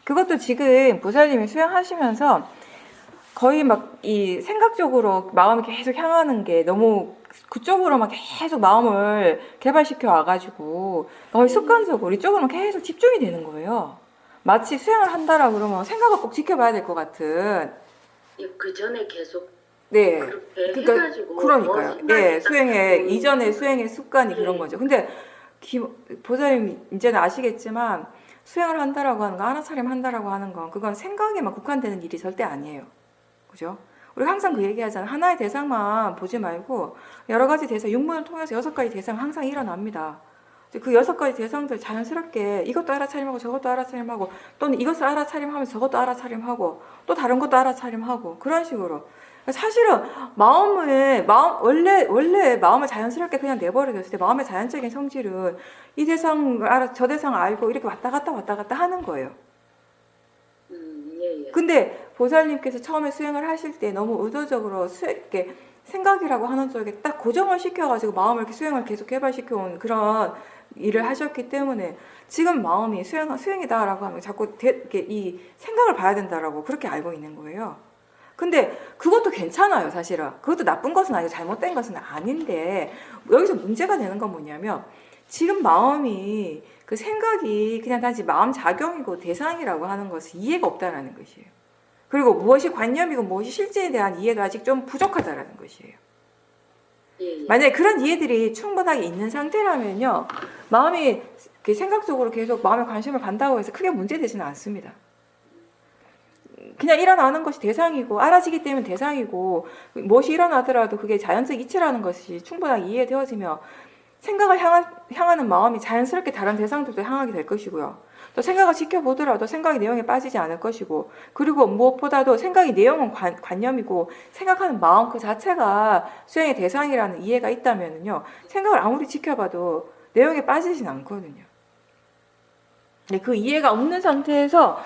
그것도 지금 보살님이 수행하시면서 거의 막 이 생각적으로 마음이 계속 향하는 게 너무 그쪽으로만 계속 마음을 개발시켜 와가지고 거의 습관적으로 이쪽으로만 계속 집중이 되는 거예요. 마치 수행을 한다라 그러면 생각을 꼭 지켜봐야 될 것 같은. 그 전에 계속 네. 그렇게 그러니까 해가지고 그러니까요. 예, 생각이 이전에 수행의 습관이 그런 거죠. 근데 보살님 이제는 아시겠지만 수행을 한다라고 하는 거, 알아차림 한다라고 하는 건 그건 생각에만 국한되는 일이 절대 아니에요. 그죠? 우리가 항상 그 얘기하잖아요. 하나의 대상만 보지 말고 여러 가지 대상, 육문을 통해서 6가지 대상 항상 일어납니다. 그 6가지 대상들 자연스럽게 이것도 알아차림하고 저것도 알아차림하고 또는 이것을 알아차림하면 저것도 알아차림하고 또 다른 것도 알아차림하고 그런 식으로. 사실은 원래 마음을 자연스럽게 그냥 내버려뒀을 때 마음의 자연적인 성질은 이 대상을 알아, 저 대상을 알고 이렇게 왔다 갔다 하는 거예요. 예. 근데 보살님께서 처음에 수행을 하실 때 너무 의도적으로 이렇게 생각이라고 하는 쪽에 딱 고정을 시켜가지고 마음을 이렇게 수행을 계속 개발시켜온 그런 일을 하셨기 때문에 지금 마음이 수행이다라고 하면 자꾸 이렇게 이 생각을 봐야 된다라고 그렇게 알고 있는 거예요. 근데 그것도 괜찮아요, 사실은. 그것도 나쁜 것은 아니고 잘못된 것은 아닌데 여기서 문제가 되는 건 뭐냐면 지금 마음이 그 생각이 그냥 단지 마음 작용이고 대상이라고 하는 것을 이해가 없다라는 것이에요. 그리고 무엇이 관념이고 무엇이 실제에 대한 이해가 아직 좀 부족하다라는 것이에요. 만약에 그런 이해들이 충분하게 있는 상태라면요, 마음이 생각적으로 계속 마음에 관심을 간다고 해서 크게 문제되지는 않습니다. 그냥 일어나는 것이 대상이고 알아지기 때문에 대상이고 무엇이 일어나더라도 그게 자연적 이치라는 것이 충분하게 이해되어지며 생각을 향하는 마음이 자연스럽게 다른 대상들도 향하게 될 것이고요. 또 생각을 지켜보더라도 생각이 내용에 빠지지 않을 것이고, 그리고 무엇보다도 생각이 내용은 관념이고 생각하는 마음 그 자체가 수행의 대상이라는 이해가 있다면요, 생각을 아무리 지켜봐도 내용에 빠지진 않거든요. 근데 그 이해가 없는 상태에서,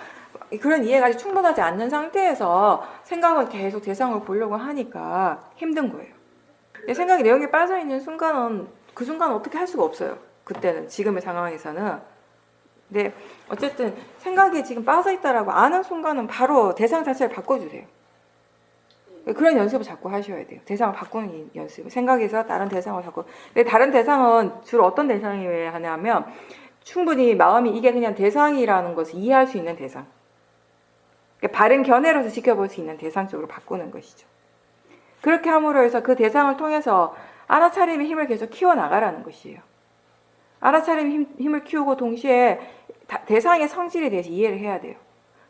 그런 이해가 아직 충분하지 않는 상태에서 생각을 계속 대상으로 보려고 하니까 힘든 거예요. 생각이 내용에 빠져있는 순간은 그 순간은 어떻게 할 수가 없어요. 그때는, 지금의 상황에서는. 근데 어쨌든 생각에 지금 빠져있다라고 아는 순간은 바로 대상 자체를 바꿔주세요. 그런 연습을 자꾸 하셔야 돼요. 대상을 바꾸는 연습. 생각에서 다른 대상을 자꾸. 근데 다른 대상은 주로 어떤 대상이 하냐면 충분히 마음이 이게 그냥 대상이라는 것을 이해할 수 있는 대상. 그러니까 바른 견해로서 지켜볼 수 있는 대상 쪽으로 바꾸는 것이죠. 그렇게 함으로 해서 그 대상을 통해서 알아차림의 힘을 계속 키워나가라는 것이에요. 알아차림의 힘을 키우고 동시에 대상의 성질에 대해서 이해를 해야 돼요.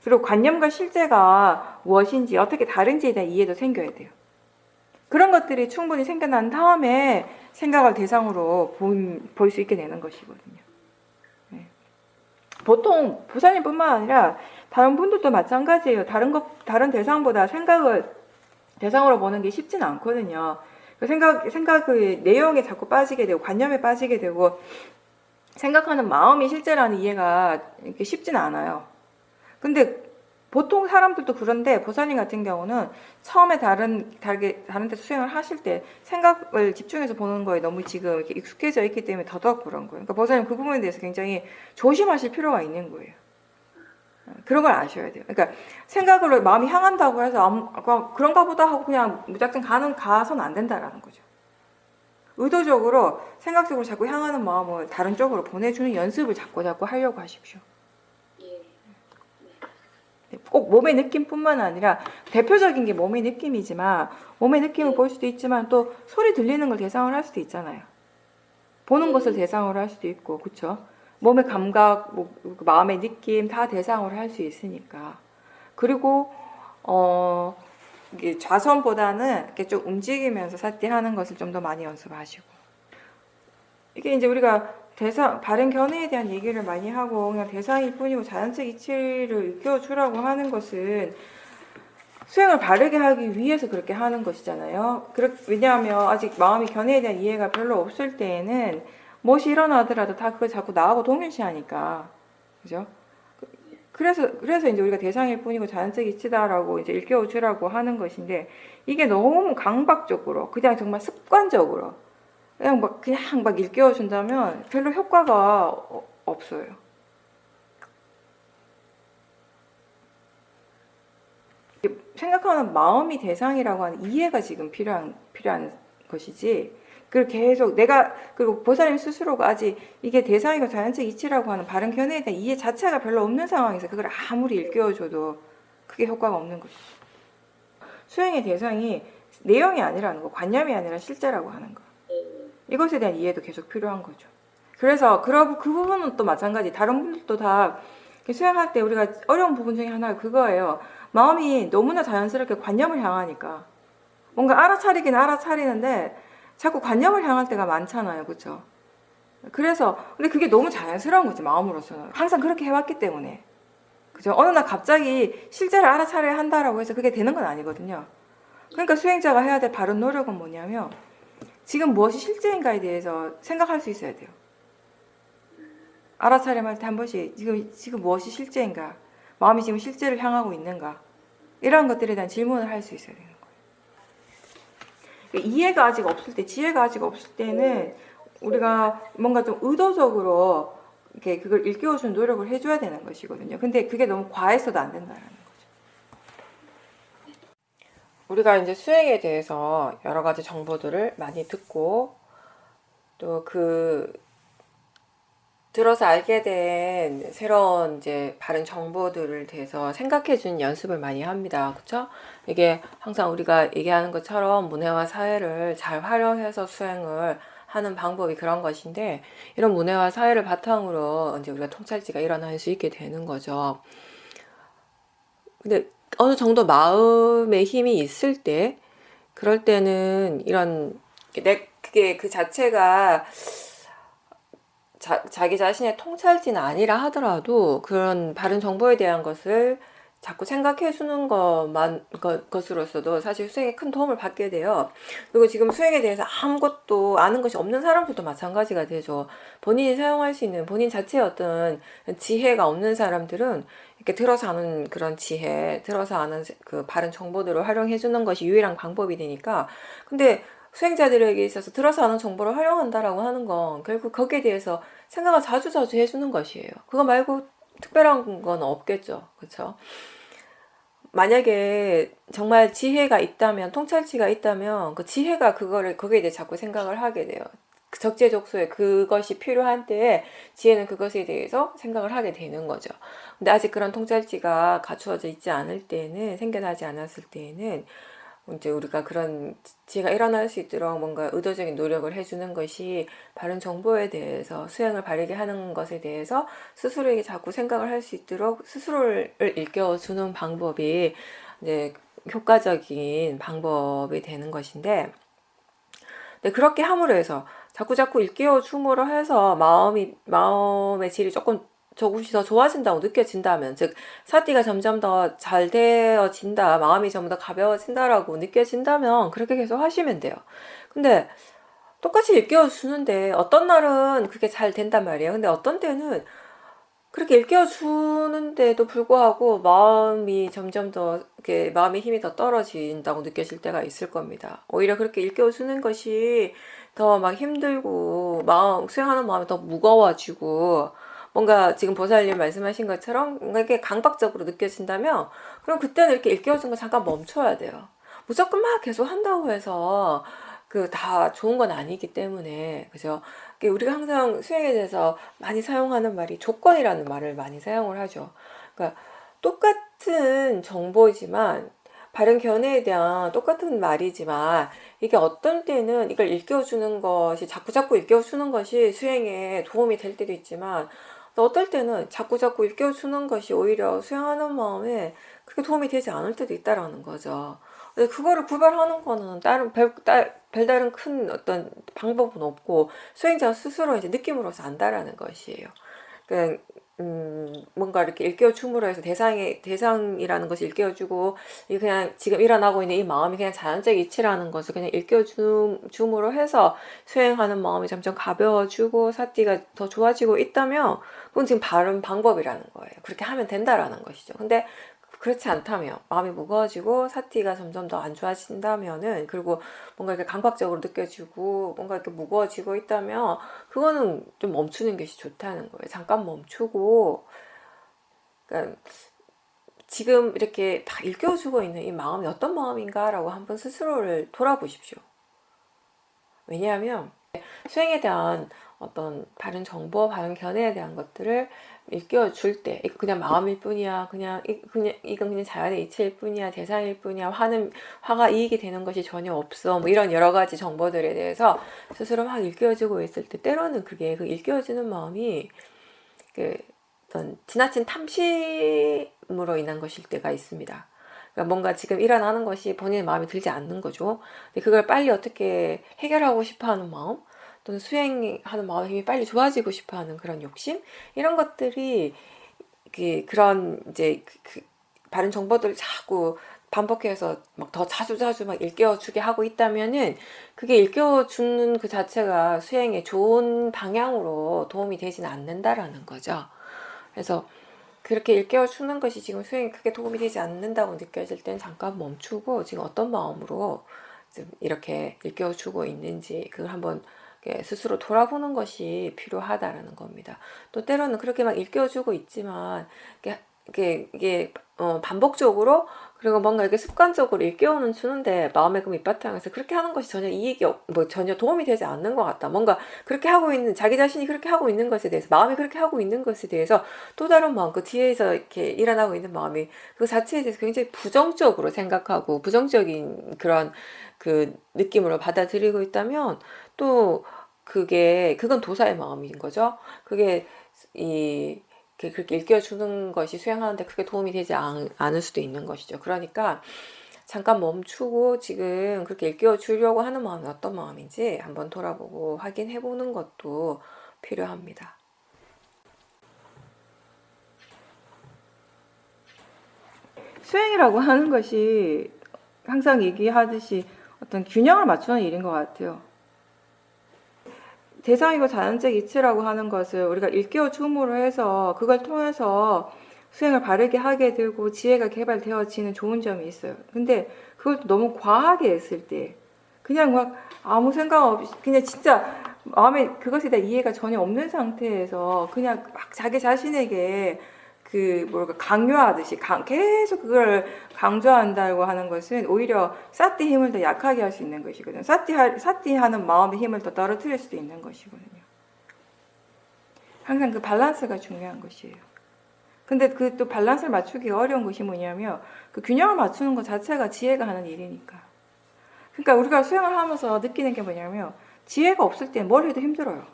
그리고 관념과 실제가 무엇인지 어떻게 다른지에 대한 이해도 생겨야 돼요. 그런 것들이 충분히 생겨난 다음에 생각을 대상으로 볼 수 있게 되는 것이거든요. 네. 보통 보살님뿐만 아니라 다른 분들도 마찬가지예요. 다른 대상보다 생각을 대상으로 보는 게 쉽지는 않거든요. 생각의 내용에 자꾸 빠지게 되고 관념에 빠지게 되고 생각하는 마음이 실제라는 이해가 이렇게 쉽지는 않아요. 근데 보통 사람들도 그런데 보살님 같은 경우는 처음에 다른 데서 수행을 하실 때 생각을 집중해서 보는 거에 너무 지금 이렇게 익숙해져 있기 때문에 더더욱 그런 거예요. 그러니까 보살님 그 부분에 대해서 굉장히 조심하실 필요가 있는 거예요. 그런 걸 아셔야 돼요. 그러니까 생각으로 마음이 향한다고 해서 그런가 보다 하고 그냥 무작정 가서는 안 된다라는 거죠. 의도적으로 생각적으로 자꾸 향하는 마음을 다른 쪽으로 보내주는 연습을 자꾸 하려고 하십시오. 예. 꼭 몸의 느낌뿐만 아니라 대표적인 게 몸의 느낌이지만 몸의 느낌을 볼 수도 있지만 또 소리 들리는 걸 대상으로 할 수도 있잖아요. 보는 것을 대상으로 할 수도 있고, 그렇죠? 몸의 감각, 마음의 느낌 다 대상으로 할 수 있으니까. 그리고 이게 좌선보다는 이렇게 좀 움직이면서 사띠하는 것을 좀 더 많이 연습하시고. 이게 이제 우리가 바른 견해에 대한 얘기를 많이 하고 그냥 대상일 뿐이고 자연적 이치를 일깨워주라고 하는 것은 수행을 바르게 하기 위해서 그렇게 하는 것이잖아요. 왜냐하면 아직 마음이 견해에 대한 이해가 별로 없을 때에는 무엇이 일어나더라도 다 그걸 자꾸 나하고 동일시하니까, 그죠? 그래서 이제 우리가 대상일 뿐이고 자연적 이치다라고 이제 일깨워주라고 하는 것인데 이게 너무 강박적으로 그냥 정말 습관적으로 그냥 막 일깨워준다면 별로 효과가 없어요. 생각하는 마음이 대상이라고 하는 이해가 지금 필요한 것이지. 그리고 계속 그리고 보살님 스스로가 아직 이게 대상이고 자연적 이치라고 하는 바른 견해에 대한 이해 자체가 별로 없는 상황에서 그걸 아무리 일깨워줘도 그게 효과가 없는 거죠. 수행의 대상이 내용이 아니라는 거, 관념이 아니라 실제라고 하는 거. 이것에 대한 이해도 계속 필요한 거죠. 그래서 그 부분은 또 마찬가지. 다른 분들도 다 수행할 때 우리가 어려운 부분 중에 하나가 그거예요. 마음이 너무나 자연스럽게 관념을 향하니까 뭔가 알아차리긴 알아차리는데 자꾸 관념을 향할 때가 많잖아요. 그렇죠? 근데 그게 너무 자연스러운 거지, 마음으로서는. 항상 그렇게 해왔기 때문에. 그죠? 어느 날 갑자기 실제를 알아차려야 한다라고 해서 그게 되는 건 아니거든요. 그러니까 수행자가 해야 될 바른 노력은 뭐냐면 지금 무엇이 실제인가에 대해서 생각할 수 있어야 돼요. 알아차림할 때 한 번씩 지금 무엇이 실제인가, 마음이 지금 실제를 향하고 있는가, 이런 것들에 대한 질문을 할 수 있어야 되는 거예요. 이해가 아직 없을 때, 지혜가 아직 없을 때는 우리가 뭔가 좀 의도적으로 이렇게 그걸 일깨워주는 노력을 해줘야 되는 것이거든요. 근데 그게 너무 과해서도 안 된다는 거죠. 우리가 이제 수행에 대해서 여러 가지 정보들을 많이 듣고 또 들어서 알게 된 새로운 이제 바른 정보들을 대해서 생각해주는 연습을 많이 합니다. 그렇죠? 이게 항상 우리가 얘기하는 것처럼 문해와 사회를 잘 활용해서 수행을 하는 방법이 그런 것인데 이런 문해와 사회를 바탕으로 이제 우리가 통찰지가 일어날 수 있게 되는 거죠. 근데 어느 정도 마음의 힘이 있을 때 그럴 때는 그게 그 자체가 자기 자신의 통찰지는 아니라 하더라도 그런 바른 정보에 대한 것을 자꾸 생각해 주는 것으로서도 사실 수행에 큰 도움을 받게 돼요. 그리고 지금 수행에 대해서 아무것도 아는 것이 없는 사람들도 마찬가지가 되죠. 본인이 사용할 수 있는 본인 자체의 어떤 지혜가 없는 사람들은 이렇게 들어서 아는 그런 지혜, 들어서 아는 그 바른 정보들을 활용해 주는 것이 유일한 방법이 되니까. 근데 수행자들에게 있어서 들어서 아는 정보를 활용한다라고 하는 건 결국 거기에 대해서 생각을 자주 해주는 것이에요. 그거 말고 특별한 건 없겠죠. 그렇죠? 만약에 정말 지혜가 있다면, 통찰치가 있다면 그 지혜가 거기에 대해 자꾸 생각을 하게 돼요. 적재적소에 그것이 필요한 때에 지혜는 그것에 대해서 생각을 하게 되는 거죠. 근데 아직 그런 통찰치가 갖추어져 있지 않을 때에는, 생겨나지 않았을 때에는 이제 우리가 그런 지혜가 일어날 수 있도록 뭔가 의도적인 노력을 해주는 것이 바른 정보에 대해서 수행을 바르게 하는 것에 대해서 스스로에게 자꾸 생각을 할 수 있도록 스스로를 일깨워주는 방법이 이제 효과적인 방법이 되는 것인데, 근데 그렇게 함으로 해서 자꾸 일깨워줌으로 해서 마음의 질이 조금씩 더 좋아진다고 느껴진다면, 즉 사띠가 점점 더 잘 되어진다, 마음이 점점 더 가벼워진다라고 느껴진다면 그렇게 계속 하시면 돼요. 근데 똑같이 일깨워주는데 어떤 날은 그게 잘 된단 말이에요. 근데 어떤 때는 그렇게 일깨워주는데도 불구하고 마음이 점점 더 이렇게 마음의 힘이 더 떨어진다고 느껴질 때가 있을 겁니다. 오히려 그렇게 일깨워주는 것이 더 막 힘들고 수행하는 마음이 더 무거워지고 뭔가 지금 보살님 말씀하신 것처럼 뭔가 이렇게 강박적으로 느껴진다면 그럼 그때는 이렇게 일깨워준 거 잠깐 멈춰야 돼요. 무조건 막 계속 한다고 해서 그 다 좋은 건 아니기 때문에 그죠? 우리가 항상 수행에 대해서 많이 사용하는 말이 조건이라는 말을 많이 사용을 하죠. 그러니까 똑같은 정보지만 바른 견해에 대한 똑같은 말이지만 이게 어떤 때는 이걸 일깨워주는 것이 자꾸자꾸 일깨워주는 것이 수행에 도움이 될 때도 있지만 또 어떨 때는 자꾸자꾸 일깨워주는 것이 오히려 수행하는 마음에 그렇게 도움이 되지 않을 때도 있다라는 거죠. 근데 그거를 구별하는 거는 별다른 큰 어떤 방법은 없고 수행자 스스로 이제 느낌으로서 안다라는 것이에요. 그러니까 뭔가 이렇게 일깨워줌으로 해서 대상이라는 것을 일깨워주고 이게 그냥 지금 일어나고 있는 이 마음이 그냥 자연적 이치라는 것을 그냥 일깨워줌으로 해서 수행하는 마음이 점점 가벼워지고 사티가 더 좋아지고 있다면 그건 지금 바른 방법이라는 거예요. 그렇게 하면 된다라는 것이죠. 근데 그렇지 않다면 마음이 무거워지고 사티가 점점 더 안 좋아진다면은 그리고 뭔가 이렇게 강박적으로 느껴지고 뭔가 이렇게 무거워지고 있다면 그거는 좀 멈추는 것이 좋다는 거예요. 잠깐 멈추고 그러니까 지금 이렇게 다 일깨워주고 있는 이 마음이 어떤 마음인가라고 한번 스스로를 돌아보십시오. 왜냐하면 수행에 대한 어떤 바른 정보, 바른 견해에 대한 것들을 일깨워줄 때 이거 그냥 마음일 뿐이야, 이건 그냥 자연의 이치일 뿐이야, 대상일 뿐이야, 화가 이익이 되는 것이 전혀 없어, 뭐 이런 여러 가지 정보들에 대해서 스스로 막 일깨워지고 있을 때 때로는 그게 그 일깨워지는 마음이 그 어떤 지나친 탐심으로 인한 것일 때가 있습니다. 그러니까 뭔가 지금 일어나는 것이 본인의 마음에 들지 않는 거죠. 근데 그걸 빨리 어떻게 해결하고 싶어하는 마음, 또는 수행하는 마음의 힘이 빨리 좋아지고 싶어하는 그런 욕심, 이런 것들이 그런 이제 바른 정보들을 자꾸 반복해서 막 더 자주 막 일깨워주게 하고 있다면은 그게 일깨워주는 그 자체가 수행에 좋은 방향으로 도움이 되지는 않는다라는 거죠. 그래서 그렇게 일깨워주는 것이 지금 수행에 크게 도움이 되지 않는다고 느껴질 땐 잠깐 멈추고 지금 어떤 마음으로 지금 이렇게 일깨워주고 있는지 그걸 한번 스스로 돌아보는 것이 필요하다라는 겁니다. 또 때로는 그렇게 막 일깨워주고 있지만 이게 반복적으로 그리고 뭔가 이렇게 습관적으로 일깨워는 주는데 마음의 그 밑바탕에서 그렇게 하는 것이 전혀 전혀 도움이 되지 않는 것 같다. 뭔가 그렇게 하고 있는 자기 자신이 그렇게 하고 있는 것에 대해서 마음이 그렇게 하고 있는 것에 대해서 또 다른 마음 그 뒤에서 이렇게 일어나고 있는 마음이 그 자체에 대해서 굉장히 부정적으로 생각하고 부정적인 그런 그 느낌으로 받아들이고 있다면 또 그건 도사의 마음인 거죠. 그게 그렇게 일깨워주는 것이 수행하는데 크게 도움이 되지 않을 수도 있는 것이죠. 그러니까 잠깐 멈추고 지금 그렇게 일깨워주려고 하는 마음이 어떤 마음인지 한번 돌아보고 확인해보는 것도 필요합니다. 수행이라고 하는 것이 항상 얘기하듯이 어떤 균형을 맞추는 일인 것 같아요. 대상이고 자연적 이치라고 하는 것을 우리가 일깨워줌으로 해서 그걸 통해서 수행을 바르게 하게 되고 지혜가 개발되어지는 좋은 점이 있어요. 근데 그걸 너무 과하게 했을 때 그냥 막 아무 생각 없이 그냥 진짜 마음에 그것에 대한 이해가 전혀 없는 상태에서 그냥 막 자기 자신에게 강요하듯이 계속 그걸 강조한다고 하는 것은 오히려 사티 힘을 더 약하게 할 수 있는 것이거든요. 사티하는 마음의 힘을 더 떨어뜨릴 수도 있는 것이거든요. 항상 그 밸런스가 중요한 것이에요. 근데 그 또 밸런스를 맞추기 어려운 것이 뭐냐면 그 균형을 맞추는 것 자체가 지혜가 하는 일이니까. 그러니까 우리가 수행을 하면서 느끼는 게 뭐냐면 지혜가 없을 때 뭘 해도 힘들어요.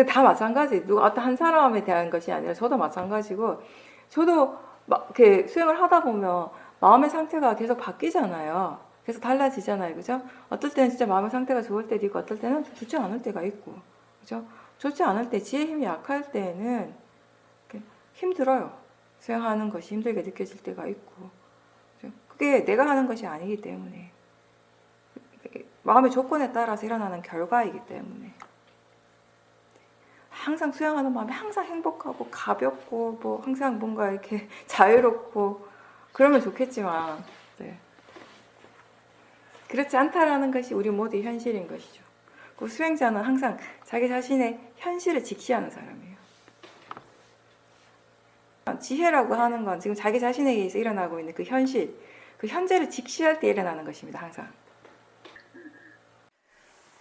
다 마찬가지. 어떤 한 사람에 대한 것이 아니라 저도 마찬가지고, 저도 막 이렇게 수행을 하다 보면 마음의 상태가 계속 바뀌잖아요. 계속 달라지잖아요. 그죠? 어떨 때는 진짜 마음의 상태가 좋을 때도 있고, 어떨 때는 좋지 않을 때가 있고, 그죠? 좋지 않을 때, 지혜 힘이 약할 때는 힘들어요. 수행하는 것이 힘들게 느껴질 때가 있고, 그죠? 그게 내가 하는 것이 아니기 때문에, 마음의 조건에 따라서 일어나는 결과이기 때문에. 항상 수행하는 마음이 항상 행복하고 가볍고 뭐 항상 뭔가 이렇게 자유롭고 그러면 좋겠지만 네. 그렇지 않다라는 것이 우리 모두의 현실인 것이죠. 그 수행자는 항상 자기 자신의 현실을 직시하는 사람이에요. 지혜라고 하는 건 지금 자기 자신에게 의해서 일어나고 있는 그 현실, 그 현재를 직시할 때 일어나는 것입니다. 항상.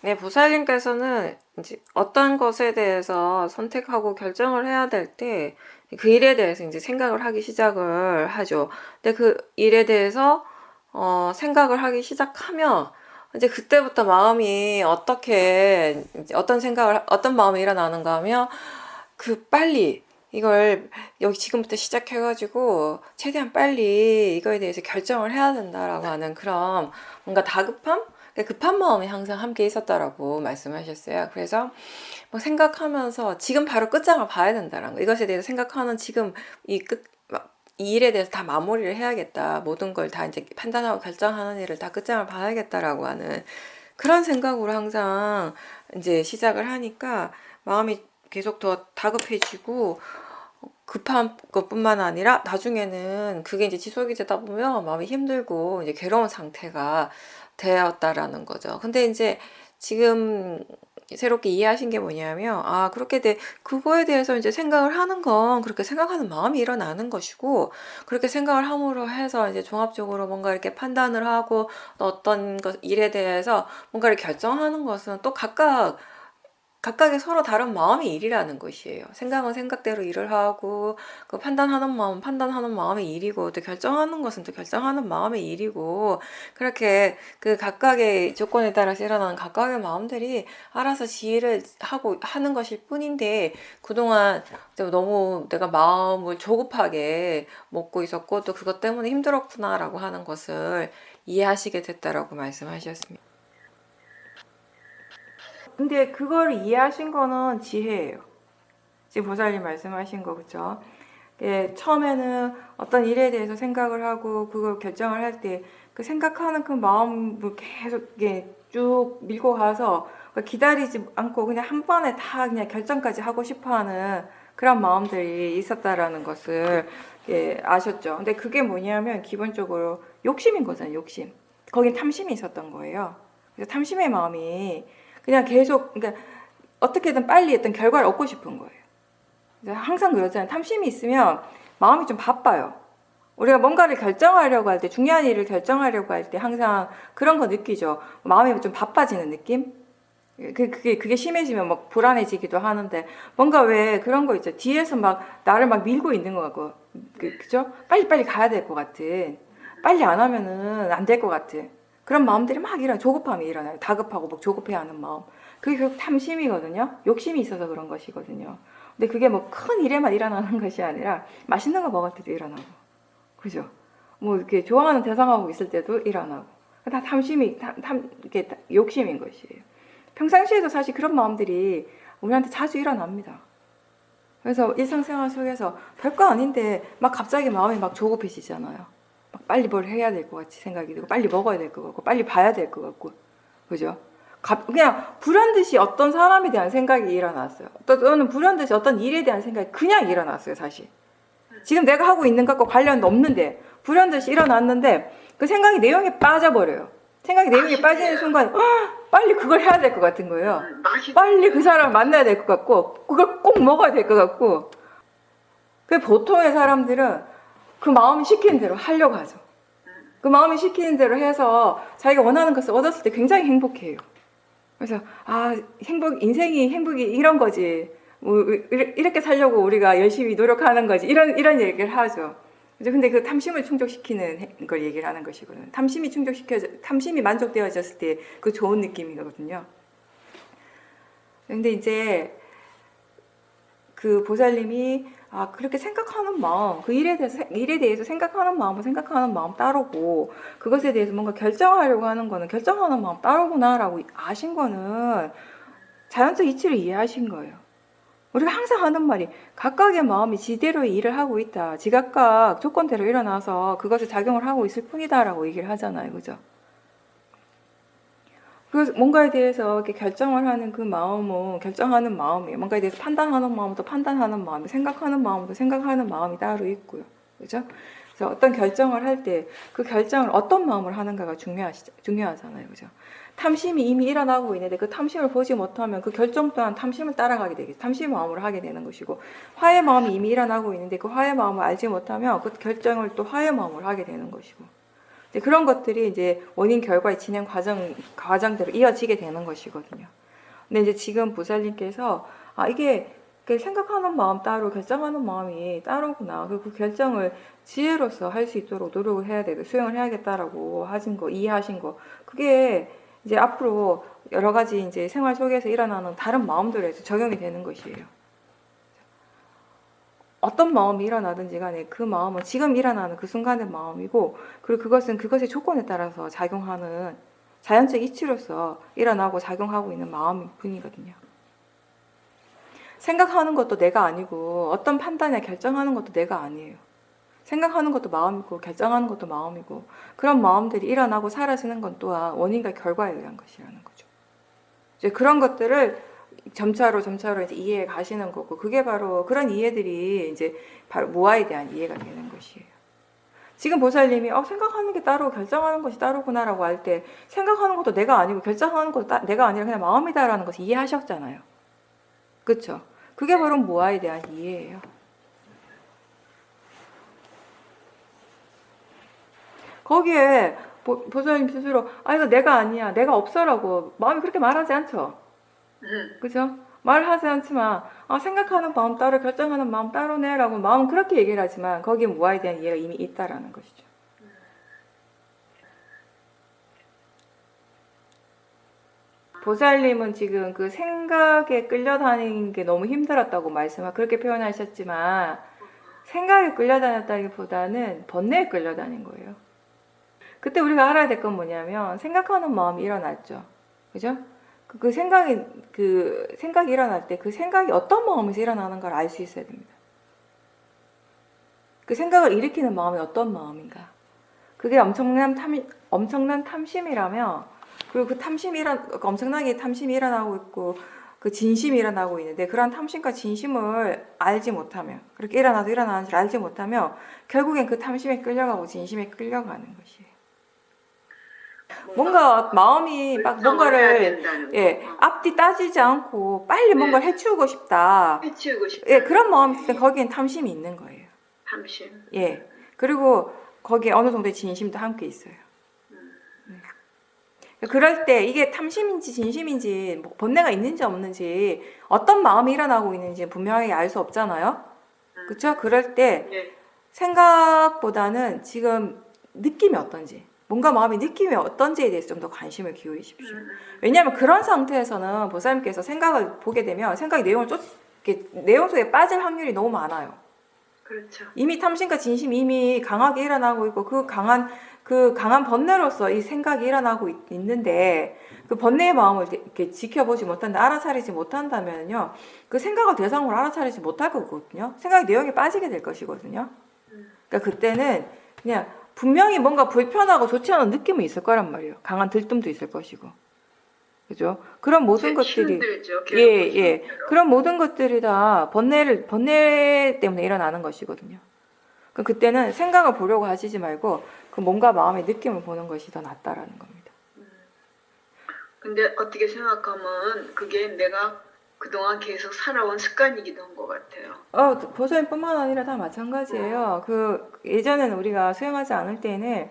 네, 보살님께서는 이제 어떤 것에 대해서 선택하고 결정을 해야 될 때 그 일에 대해서 이제 생각을 하기 시작을 하죠. 근데 그 일에 대해서 생각을 하기 시작하면 이제 그때부터 마음이 어떻게 어떤 마음이 일어나는가 하면 그 빨리 이걸 여기 지금부터 시작해가지고 최대한 빨리 이거에 대해서 결정을 해야 된다라고 하는 그런 뭔가 다급함? 급한 마음이 항상 함께 있었다라고 말씀하셨어요. 그래서 뭐 생각하면서 지금 바로 끝장을 봐야 된다라는 거. 이것에 대해서 생각하는 지금 이 일에 대해서 다 마무리를 해야겠다. 모든 걸 다 이제 판단하고 결정하는 일을 다 끝장을 봐야겠다라고 하는 그런 생각으로 항상 이제 시작을 하니까 마음이 계속 더 다급해지고 급한 것뿐만 아니라 나중에는 그게 이제 지속이 되다 보면 마음이 힘들고 이제 괴로운 상태가 되었다라는 거죠. 근데 이제 지금 새롭게 이해하신 게 뭐냐면 그거에 대해서 이제 생각을 하는 건 그렇게 생각하는 마음이 일어나는 것이고 그렇게 생각을 함으로 해서 이제 종합적으로 뭔가 이렇게 판단을 하고 또 어떤 일에 대해서 뭔가를 결정하는 것은 또 각각의 서로 다른 마음의 일이라는 것이에요. 생각은 생각대로 일을 하고 그 판단하는 마음은 판단하는 마음의 일이고 또 결정하는 것은 또 결정하는 마음의 일이고 그렇게 그 각각의 조건에 따라서 일어나는 각각의 마음들이 알아서 지혜를 하는 것일 뿐인데 그동안 너무 내가 마음을 조급하게 먹고 있었고 또 그것 때문에 힘들었구나라고 하는 것을 이해하시게 됐다라고 말씀하셨습니다. 근데 그걸 이해하신 거는 지혜예요. 지금 보살님 말씀하신 거 그렇죠? 처음에는 어떤 일에 대해서 생각을 하고 그걸 결정을 할 때 그 생각하는 그 마음을 계속 쭉 밀고 가서 기다리지 않고 그냥 한 번에 다 그냥 결정까지 하고 싶어하는 그런 마음들이 있었다라는 것을 아셨죠? 근데 그게 뭐냐면 기본적으로 욕심인 거잖아요. 욕심. 거긴 탐심이 있었던 거예요. 그래서 탐심의 마음이 그냥 계속 그러니까 어떻게든 빨리 어떤 결과를 얻고 싶은 거예요. 항상 그러잖아요. 탐심이 있으면 마음이 좀 바빠요. 우리가 뭔가를 결정하려고 할 때 중요한 일을 결정하려고 할 때 항상 그런 거 느끼죠. 마음이 좀 바빠지는 느낌? 그게 심해지면 막 불안해지기도 하는데 뭔가 왜 그런 거 있죠. 뒤에서 막 나를 막 밀고 있는 것 같고 그죠? 빨리빨리 가야 될 것 같은 빨리 안 하면은 안 될 것 같은 그런 마음들이 막 조급함이 일어나요. 다급하고 막 조급해하는 마음. 그게 결국 탐심이거든요. 욕심이 있어서 그런 것이거든요. 근데 그게 뭐 큰 일에만 일어나는 것이 아니라 맛있는 거 먹을 때도 일어나고, 그죠? 뭐 이렇게 좋아하는 대상하고 있을 때도 일어나고, 다 탐심이 이게 욕심인 것이에요. 평상시에도 사실 그런 마음들이 우리한테 자주 일어납니다. 그래서 일상생활 속에서 별거 아닌데 막 갑자기 마음이 막 조급해지잖아요. 막 빨리 뭘 해야 될 것 같이 생각이 들고 빨리 먹어야 될 것 같고 빨리 봐야 될 것 같고, 그죠? 그냥 불현듯이 어떤 사람에 대한 생각이 일어났어요. 또는 불현듯이 어떤 일에 대한 생각이 그냥 일어났어요. 사실 지금 내가 하고 있는 것과 관련도 없는데 불현듯이 일어났는데 그 생각이 내용에 빠져버려요. 생각이 내용에 빠지는 순간 빨리 그걸 해야 될 것 같은 거예요. 빨리 그 사람을 만나야 될 것 같고 그걸 꼭 먹어야 될 것 같고. 그 보통의 사람들은 그 마음이 시키는 대로 하려고 하죠. 그 마음이 시키는 대로 해서 자기가 원하는 것을 얻었을 때 굉장히 행복해요. 그래서 인생이 행복이 이런 거지. 뭐 이렇게 살려고 우리가 열심히 노력하는 거지. 이런 얘기를 하죠. 근데 그 탐심을 충족시키는 걸 얘기를 하는 것이거든요. 탐심이 만족되어졌을 때 그 좋은 느낌이거든요. 근데 이제 그 보살님이 그렇게 생각하는 마음, 그 일에 대해서 생각하는 마음 따르고 그것에 대해서 뭔가 결정하려고 하는 거는 결정하는 마음 따르구나라고 아신 거는 자연적 이치를 이해하신 거예요. 우리가 항상 하는 말이 각각의 마음이 지대로의 일을 하고 있다. 지각각 조건대로 일어나서 그것에 작용을 하고 있을 뿐이다라고 얘기를 하잖아요. 그죠? 그 뭔가에 대해서 이렇게 결정을 하는 그 마음은 결정하는 마음이에요. 뭔가에 대해서 판단하는 마음도 판단하는 마음이, 생각하는 마음도 생각하는 마음이 따로 있고요. 그죠? 그래서 어떤 결정을 할 때 그 결정을 어떤 마음을 하는가가 중요하잖아요. 그죠? 탐심이 이미 일어나고 있는데 그 탐심을 보지 못하면 그 결정 또한 탐심을 따라가게 되겠죠. 탐심 마음으로 하게 되는 것이고, 화의 마음이 이미 일어나고 있는데 그 화의 마음을 알지 못하면 그 결정을 또 화의 마음으로 하게 되는 것이고, 이제 그런 것들이 이제 원인 결과의 진행 과정대로 이어지게 되는 것이거든요. 근데 이제 지금 보살님께서 이게 생각하는 마음 따로 결정하는 마음이 따로구나. 그리고 그 결정을 지혜로서 할 수 있도록 노력을 해야 되고 수행을 해야겠다라고 하신 거, 이해하신 거, 그게 이제 앞으로 여러 가지 이제 생활 속에서 일어나는 다른 마음들에서 적용이 되는 것이에요. 어떤 마음이 일어나든지 간에 그 마음은 지금 일어나는 그 순간의 마음이고, 그리고 그것은 그것의 조건에 따라서 작용하는 자연적 이치로서 일어나고 작용하고 있는 마음일 뿐이거든요. 생각하는 것도 내가 아니고 어떤 판단이나 결정하는 것도 내가 아니에요. 생각하는 것도 마음이고 결정하는 것도 마음이고, 그런 마음들이 일어나고 사라지는 건 또한 원인과 결과에 의한 것이라는 거죠. 이제 그런 것들을 점차로 이제 이해해 가시는 거고, 그게 바로 그런 이해들이 이제 바로 무아에 대한 이해가 되는 것이에요. 지금 보살님이 생각하는 게 따로 결정하는 것이 따로구나라고 할 때, 생각하는 것도 내가 아니고 결정하는 것도 내가 아니라 그냥 마음이다라는 것을 이해하셨잖아요. 그렇죠? 그게 바로 무아에 대한 이해예요. 거기에 보살님 스스로 이거 내가 아니야, 내가 없어라고 마음이 그렇게 말하지 않죠. 그죠? 말하지 않지만 생각하는 마음 따로 결정하는 마음 따로네라고 마음은 그렇게 얘기를 하지만 거기에 무아에 대한 이해가 이미 있다라는 것이죠. 보살님은 지금 그 생각에 끌려다니는 게 너무 힘들었다고 그렇게 표현하셨지만, 생각에 끌려다녔다기보다는 번뇌에 끌려다닌 거예요. 그때 우리가 알아야 될 건 뭐냐면, 생각하는 마음이 일어났죠. 그죠? 그 생각이 일어날 때 그 생각이 어떤 마음에서 일어나는 걸 알 수 있어야 됩니다. 그 생각을 일으키는 마음이 어떤 마음인가. 그게 엄청난 탐심이라면, 그리고 엄청나게 탐심이 일어나고 있고 그 진심이 일어나고 있는데, 그런 탐심과 진심을 알지 못하면, 그렇게 일어나는 줄 알지 못하면 결국엔 그 탐심에 끌려가고 진심에 끌려가는 것이에요. 뭔가 마음이 막 뭔가를 앞뒤 따지지 않고 빨리 뭔가를 해치우고 싶다. 그런 마음이 있을 때 거기엔 탐심이 있는 거예요. 탐심. 그리고 거기에 어느 정도의 진심도 함께 있어요. 그럴 때 이게 탐심인지 진심인지 번뇌가 있는지 없는지 어떤 마음이 일어나고 있는지 분명하게 알 수 없잖아요. 그렇죠? 그럴 때 생각보다는 지금 느낌이 어떤지, 뭔가 마음의 느낌이 어떤지에 대해서 좀 더 관심을 기울이십시오. 왜냐하면 그런 상태에서는 보살님께서 생각을 보게 되면 생각이 내용 속에 빠질 확률이 너무 많아요. 그렇죠. 이미 탐심과 진심이 이미 강하게 일어나고 있고 그 강한 번뇌로서 이 생각이 일어나고 있는데, 그 번뇌의 마음을 이렇게 지켜보지 못한다, 알아차리지 못한다면요, 그 생각을 대상으로 알아차리지 못할 거거든요. 생각의 내용에 빠지게 될 것이거든요. 그러니까 그때는 그냥 분명히 뭔가 불편하고 좋지 않은 느낌은 있을 거란 말이에요. 강한 들뜸도 있을 것이고, 그죠? 그런 모든 것들이 그런 모든 것들이 다 번뇌 때문에 일어나는 것이거든요. 그때는 생각을 보려고 하시지 말고 그 몸과 마음의 느낌을 보는 것이 더 낫다라는 겁니다. 근데 어떻게 생각하면 그게 내가 그동안 계속 살아온 습관이기도 한 것 같아요. 보살님뿐만 아니라 다 마찬가지예요. 예전에는 우리가 수행하지 않을 때는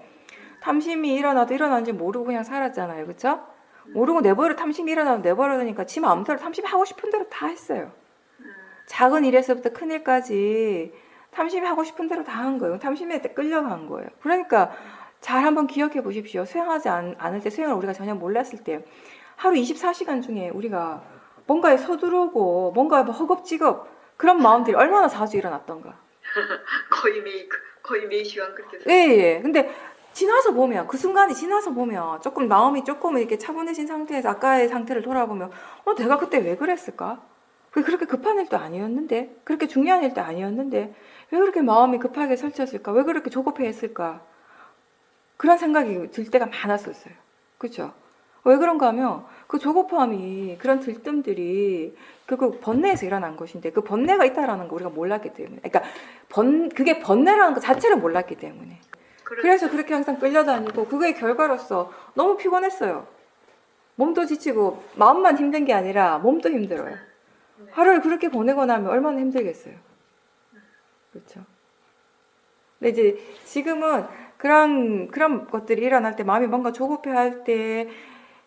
탐심이 일어나도 일어나는지 모르고 그냥 살았잖아요. 그렇죠? 모르고 탐심이 일어나도 내버려두니까 지 마음대로 탐심이 하고 싶은 대로 다 했어요. 작은 일에서부터 큰 일까지 탐심이 하고 싶은 대로 다 한 거예요. 탐심에 끌려간 거예요. 그러니까 잘 한번 기억해 보십시오. 수행하지 않을 때, 수행을 우리가 전혀 몰랐을 때 하루 24시간 중에 우리가 뭔가에 서두르고 뭔가에 허겁지겁 그런 마음들이 얼마나 자주 일어났던가. 거의 매 시간 그렇게. 근데 지나서 보면, 그 순간이 지나서 보면 마음이 조금 이렇게 차분해진 상태에서 아까의 상태를 돌아보면 내가 그때 왜 그랬을까? 그게 그렇게 급한 일도 아니었는데, 그렇게 중요한 일도 아니었는데 왜 그렇게 마음이 급하게 설쳤을까? 왜 그렇게 조급해 했을까? 그런 생각이 들 때가 많았었어요. 그렇죠? 왜 그런가 하면 그 조급함이 그런 들뜸들이 그 번뇌에서 일어난 것인데 그 번뇌가 있다라는 거 우리가 몰랐기 때문에 그러니까 그게 번뇌라는 것 자체를 몰랐기 때문에 그래서 그렇게 항상 끌려다니고 그거의 결과로서 너무 피곤했어요. 몸도 지치고 마음만 힘든 게 아니라 몸도 힘들어요. 하루를 그렇게 보내고 나면 얼마나 힘들겠어요. 그렇죠. 근데 이제 지금은 그런 것들이 일어날 때 마음이 뭔가 조급해할 때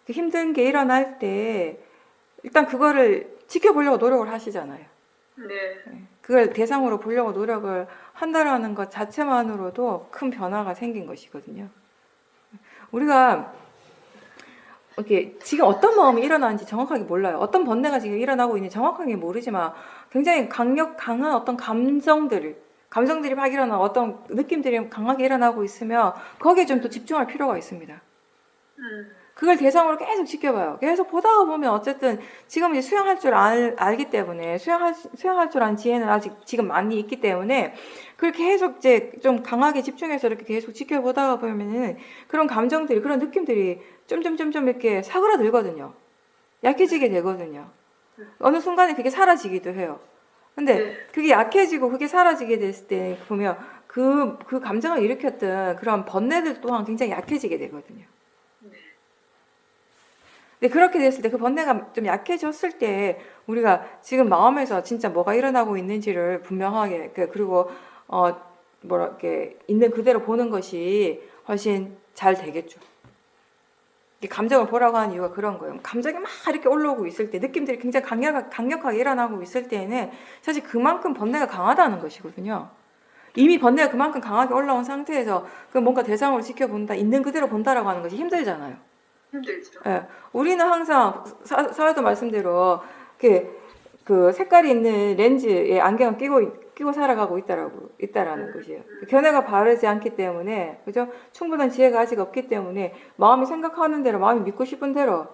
그 힘든 게 일어날 때 일단 그거를 지켜보려고 노력을 하시잖아요. 네. 그걸 대상으로 보려고 노력을 한다라는 것 자체만으로도 큰 변화가 생긴 것이거든요. 우리가 이렇게 지금 어떤 마음이 일어나는지 정확하게 몰라요. 어떤 번뇌가 지금 일어나고 있는지 정확하게 모르지만 굉장히 강한 어떤 감정들이 막 일어나 어떤 느낌들이 강하게 일어나고 있으면 거기에 좀 더 집중할 필요가 있습니다. 그걸 대상으로 계속 지켜봐요. 계속 보다가 보면 어쨌든 지금 이제 수영할 줄 알기 때문에 수영할 줄 아는 지혜는 아직 지금 많이 있기 때문에 그걸 계속 이제 좀 강하게 집중해서 이렇게 계속 지켜보다가 보면은 그런 감정들이 그런 느낌들이 좀 이렇게 사그라들거든요. 약해지게 되거든요. 어느 순간에 그게 사라지기도 해요. 근데 그게 약해지고 그게 사라지게 됐을 때 보면 그 감정을 일으켰던 그런 번뇌들 또한 굉장히 약해지게 되거든요. 근데 그렇게 됐을 때 그 번뇌가 좀 약해졌을 때 우리가 지금 마음에서 진짜 뭐가 일어나고 있는지를 분명하게 그리고 이렇게 있는 그대로 보는 것이 훨씬 잘 되겠죠. 감정을 보라고 하는 이유가 그런 거예요. 감정이 막 이렇게 올라오고 있을 때 느낌들이 굉장히 강력하게 일어나고 있을 때에는 사실 그만큼 번뇌가 강하다는 것이거든요. 이미 번뇌가 그만큼 강하게 올라온 상태에서 그 뭔가 대상으로 지켜본다, 있는 그대로 본다라고 하는 것이 힘들잖아요. 힘들죠. 예, 우리는 항상 사회도 말씀대로 그 색깔이 있는 렌즈에 안경을 끼고 살아가고 있다라는 것이에요. 견해가 바르지 않기 때문에, 그죠? 충분한 지혜가 아직 없기 때문에 마음이 생각하는 대로, 마음이 믿고 싶은 대로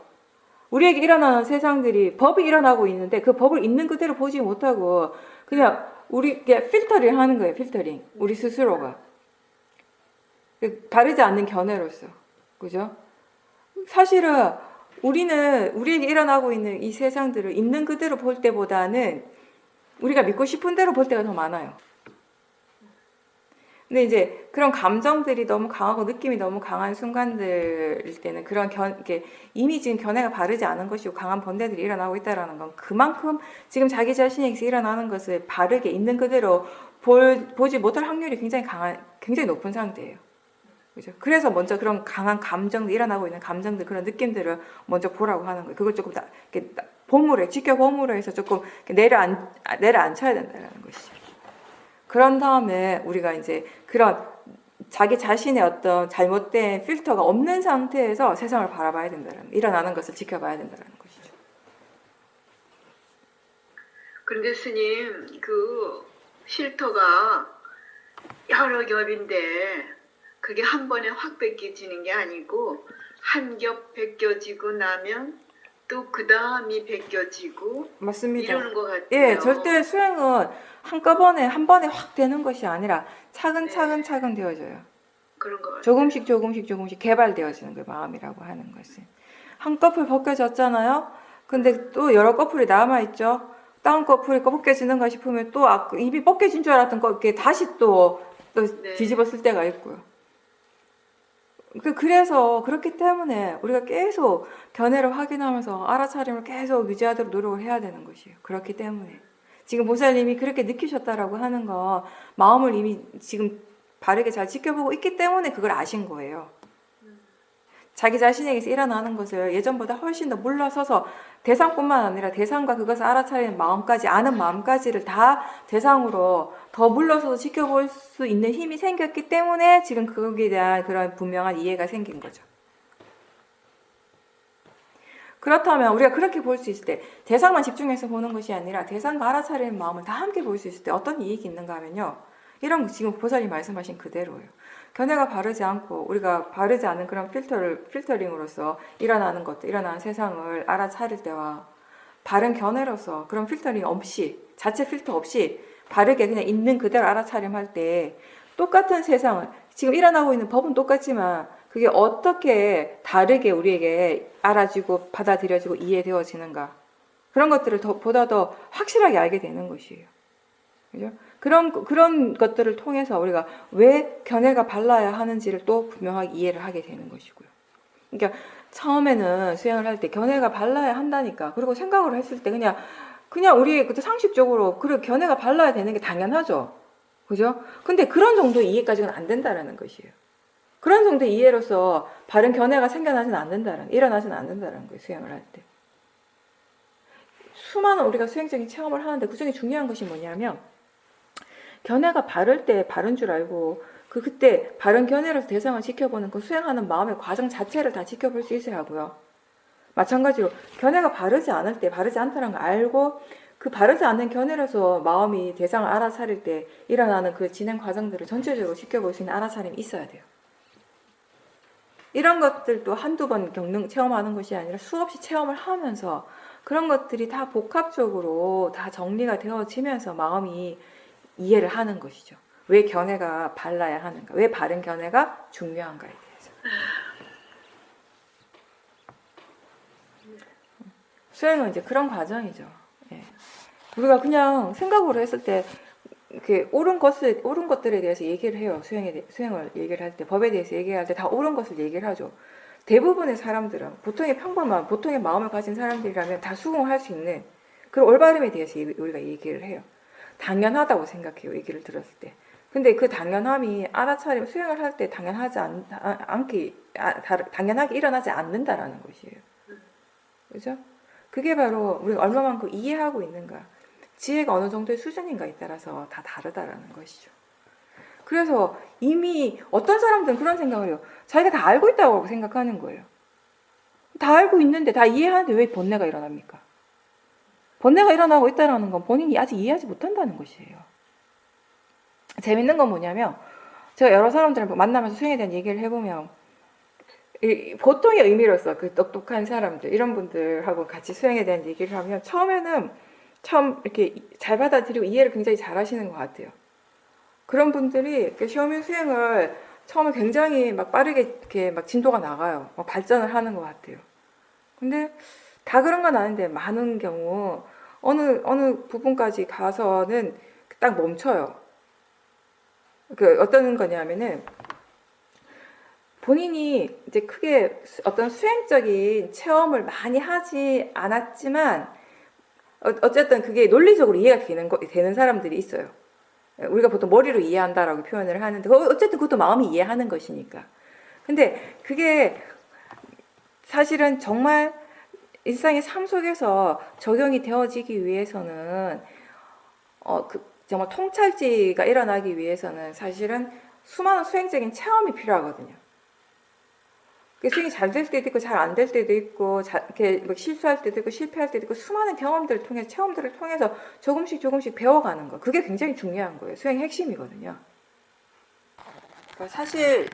우리에게 일어나는 세상들이 법이 일어나고 있는데 그 법을 있는 그대로 보지 못하고 그냥 우리게 필터링 하는 거예요. 필터링. 우리 스스로가 바르지 않는 견해로서, 그죠? 사실은 우리에게 일어나고 있는 이 세상들을 있는 그대로 볼 때보다는 우리가 믿고 싶은 대로 볼 때가 더 많아요. 근데 이제 그런 감정들이 너무 강하고 느낌이 너무 강한 순간들일 때는 이렇게 이미 지금 견해가 바르지 않은 것이고 강한 번뇌들이 일어나고 있다는 건 그만큼 지금 자기 자신에게서 일어나는 것을 바르게 있는 그대로 보지 못할 확률이 굉장히 높은 상태예요. 그죠? 그래서 먼저 그런 강한 감정들, 일어나고 있는 감정들, 그런 느낌들을 먼저 보라고 하는 거예요. 그걸 조금 지켜봄으로 해서 조금 내려앉혀야 된다는 것이죠. 그런 다음에 우리가 이제 그런 자기 자신의 어떤 잘못된 필터가 없는 상태에서 세상을 바라봐야 일어나는 것을 지켜봐야 된다는 것이죠. 그런데 스님, 그 필터가 여러 겹인데 그게 한 번에 확 벗겨지는 게 아니고 한 겹 벗겨지고 나면 또 그 다음이 벗겨지고 맞습니다. 이러는 것 같아요. 예, 절대 수행은 한 번에 확 되는 것이 아니라 차근차근 되어져요. 그런 것 같아요. 조금씩 개발되어지는 거예요. 마음이라고 하는 것은. 한꺼풀 벗겨졌잖아요. 근데 또 여러 꺼풀이 남아있죠. 다음 꺼풀이 벗겨지는가 싶으면 또 입이 벗겨진 줄 알았던 거 다시 또 뒤집어 쓸 때가 있고요. 그래서 그렇기 때문에 우리가 계속 견해를 확인하면서 알아차림을 계속 유지하도록 노력을 해야 되는 것이에요. 그렇기 때문에 지금 보살님이 그렇게 느끼셨다라고 하는 거 마음을 이미 지금 바르게 잘 지켜보고 있기 때문에 그걸 아신 거예요. 자기 자신에게서 일어나는 것을 예전보다 훨씬 더 물러서서 대상뿐만 아니라 대상과 그것을 알아차리는 마음까지 아는 마음까지를 다 대상으로 더 물러서서 지켜볼 수 있는 힘이 생겼기 때문에 지금 거기에 대한 그런 분명한 이해가 생긴 거죠. 그렇다면 우리가 그렇게 볼 수 있을 때 대상만 집중해서 보는 것이 아니라 대상과 알아차리는 마음을 다 함께 볼 수 있을 때 어떤 이익이 있는가 하면요. 이런 지금 보살이 말씀하신 그대로예요. 견해가 바르지 않고 우리가 바르지 않은 그런 필터링으로서 일어나는 세상을 알아차릴 때와 바른 견해로서 그런 필터링 없이 자체 필터 없이 바르게 그냥 있는 그대로 알아차림할 때 똑같은 세상을 지금 일어나고 있는 법은 똑같지만 그게 어떻게 다르게 우리에게 알아지고 받아들여지고 이해되어지는가. 그런 것들을 보다 더 확실하게 알게 되는 것이에요. 그죠? 그런 것들을 통해서 우리가 왜 견해가 발라야 하는지를 또 분명하게 이해를 하게 되는 것이고요. 그러니까 처음에는 수행을 할 때 견해가 발라야 한다니까. 그리고 생각을 했을 때 그냥 우리 그때 상식적으로 그래 견해가 발라야 되는 게 당연하죠. 그죠? 근데 그런 정도의 이해까지는 안 된다라는 것이에요. 그런 정도의 이해로서 바른 견해가 일어나지는 않는다는 거예요. 수행을 할 때. 수많은 우리가 수행적인 체험을 하는데 그중에 중요한 것이 뭐냐면 견해가 바를 때 바른 줄 알고 그때 바른 견해로서 대상을 지켜보는 그 수행하는 마음의 과정 자체를 다 지켜볼 수 있어야 하고요. 마찬가지로 견해가 바르지 않을 때 바르지 않다는 걸 알고 그 바르지 않는 견해로서 마음이 대상을 알아차릴 때 일어나는 그 진행 과정들을 전체적으로 지켜볼 수 있는 알아차림이 있어야 돼요. 이런 것들도 한두 번 체험하는 것이 아니라 수없이 체험을 하면서 그런 것들이 다 복합적으로 다 정리가 되어지면서 마음이 이해를 하는 것이죠. 왜 견해가 발라야 하는가? 왜 바른 견해가 중요한가에 대해서. 수행은 이제 그런 과정이죠. 예. 우리가 그냥 생각으로 했을 때 그 옳은 것들에 대해서 얘기를 해요. 수행을 얘기를 할 때, 법에 대해서 얘기할 때 다 옳은 것을 얘기를 하죠. 대부분의 사람들은 보통의 마음을 가진 사람들이라면 다 수긍할 수 있는 그런 올바름에 대해서 우리가 얘기를 해요. 당연하다고 생각해요. 얘기를 들었을 때. 근데 그 당연함이 수행을 할 때 당연하게 일어나지 않는다라는 것이에요. 그죠? 그게 바로 우리가 얼마만큼 이해하고 있는가, 지혜가 어느 정도의 수준인가에 따라서 다 다르다라는 것이죠. 그래서 이미 어떤 사람들은 그런 생각을 해요. 자기가 다 알고 있다고 생각하는 거예요. 다 알고 있는데, 다 이해하는데 왜 번뇌가 일어납니까? 번뇌가 일어나고 있다는 건 본인이 아직 이해하지 못한다는 것이에요. 재밌는 건 뭐냐면 제가 여러 사람들을 만나면서 수행에 대한 얘기를 해보면 보통의 의미로서 그 똑똑한 사람들, 이런 분들하고 같이 수행에 대한 얘기를 하면 처음 이렇게 잘 받아들이고 이해를 굉장히 잘 하시는 것 같아요. 그런 분들이 시험인 수행을 처음에 굉장히 막 빠르게 이렇게 막 진도가 나가요. 막 발전을 하는 것 같아요. 근데 다 그런 건 아닌데 많은 경우 어느 부분까지 가서는 딱 멈춰요. 어떤 거냐면은 본인이 이제 크게 어떤 수행적인 체험을 많이 하지 않았지만 어쨌든 그게 논리적으로 이해가 되는 사람들이 있어요. 우리가 보통 머리로 이해한다라고 표현을 하는데 어쨌든 그것도 마음이 이해하는 것이니까. 근데 그게 사실은 정말 일상의 삶 속에서 적용이 되어지기 위해서는 정말 통찰지가 일어나기 위해서는 사실은 수많은 수행적인 체험이 필요하거든요. 수행이 잘 될 때도 있고 잘 안 될 때도 있고 이렇게 실수할 때도 있고 실패할 때도 있고 수많은 체험들을 통해서 조금씩 배워가는 거. 그게 굉장히 중요한 거예요. 수행의 핵심이거든요. 사실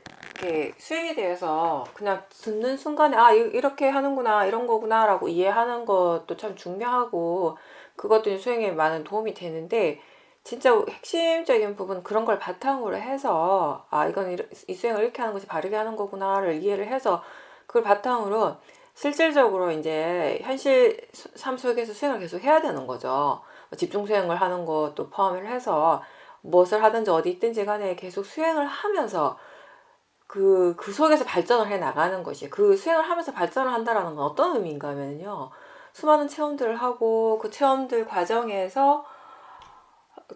수행에 대해서 그냥 듣는 순간에 이렇게 하는구나, 이런 거구나라고 이해하는 것도 참 중요하고 그것도 수행에 많은 도움이 되는데 진짜 핵심적인 부분 그런 걸 바탕으로 해서 이건 이 수행을 이렇게 하는 것이 바르게 하는 거구나를 이해를 해서 그걸 바탕으로 실질적으로 이제 현실 삶 속에서 수행을 계속 해야 되는 거죠. 집중 수행을 하는 것도 포함을 해서 무엇을 하든지 어디 있든지 간에 계속 수행을 하면서 그 속에서 발전을 해 나가는 것이 그 수행을 하면서 발전을 한다는 건 어떤 의미인가 하면요. 수많은 체험들을 하고 그 체험들 과정에서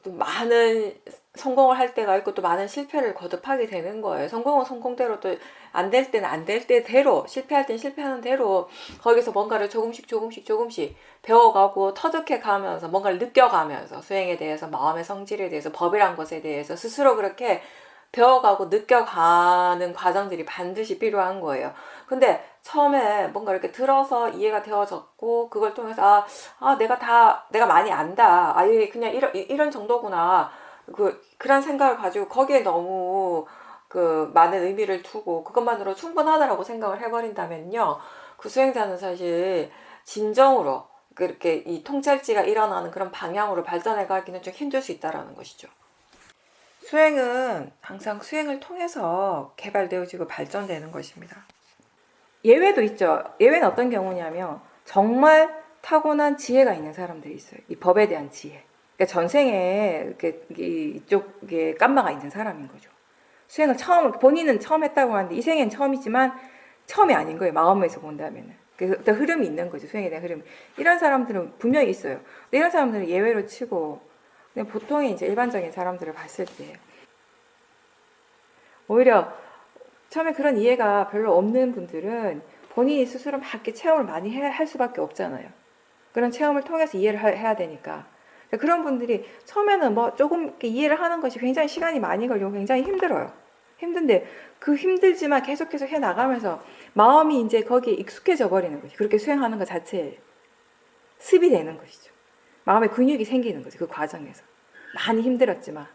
또 많은 성공을 할 때가 있고 또 많은 실패를 거듭하게 되는 거예요. 성공은 성공대로 또 안 될 때는 안 될 때대로 실패할 땐 실패하는 대로 거기서 뭔가를 조금씩 배워가고 터득해 가면서 뭔가를 느껴가면서 수행에 대해서 마음의 성질에 대해서 법이란 것에 대해서 스스로 그렇게 배워가고 느껴가는 과정들이 반드시 필요한 거예요. 근데 처음에 뭔가 이렇게 들어서 이해가 되어졌고 그걸 통해서 내가 많이 안다. 이게 그냥 이런 정도구나. 그런 생각을 가지고 거기에 너무 많은 의미를 두고 그것만으로 충분하다라고 생각을 해버린다면요. 그 수행자는 사실 진정으로 그렇게 이 통찰지가 일어나는 그런 방향으로 발전해 가기는 좀 힘들 수 있다라는 것이죠. 수행은 항상 수행을 통해서 개발되어지고 발전되는 것입니다. 예외도 있죠. 예외는 어떤 경우냐면 정말 타고난 지혜가 있는 사람들이 있어요. 이 법에 대한 지혜. 그러니까 전생에 이쪽에 깜마가 있는 사람인 거죠. 수행을 본인은 처음 했다고 하는데 이 생엔 처음이지만 처음이 아닌 거예요. 마음에서 본다면은. 그래서 어떤 흐름이 있는 거죠. 수행에 대한 흐름. 이런 사람들은 분명히 있어요. 근데 이런 사람들은 예외로 치고 근데 보통의 이제 일반적인 사람들을 봤을 때 오히려 처음에 그런 이해가 별로 없는 분들은 본인이 스스로 막 이렇게 체험을 많이 할 수밖에 없잖아요. 그런 체험을 통해서 이해를 해야 되니까. 그런 분들이 처음에는 뭐 조금 이렇게 이해를 하는 것이 굉장히 시간이 많이 걸리고 굉장히 힘들어요. 힘든데 그 힘들지만 계속해서 해 나가면서 마음이 이제 거기에 익숙해져 버리는 거지. 그렇게 수행하는 것 자체에 습이 되는 것이죠. 마음에 근육이 생기는 거지. 그 과정에서. 많이 힘들었지만.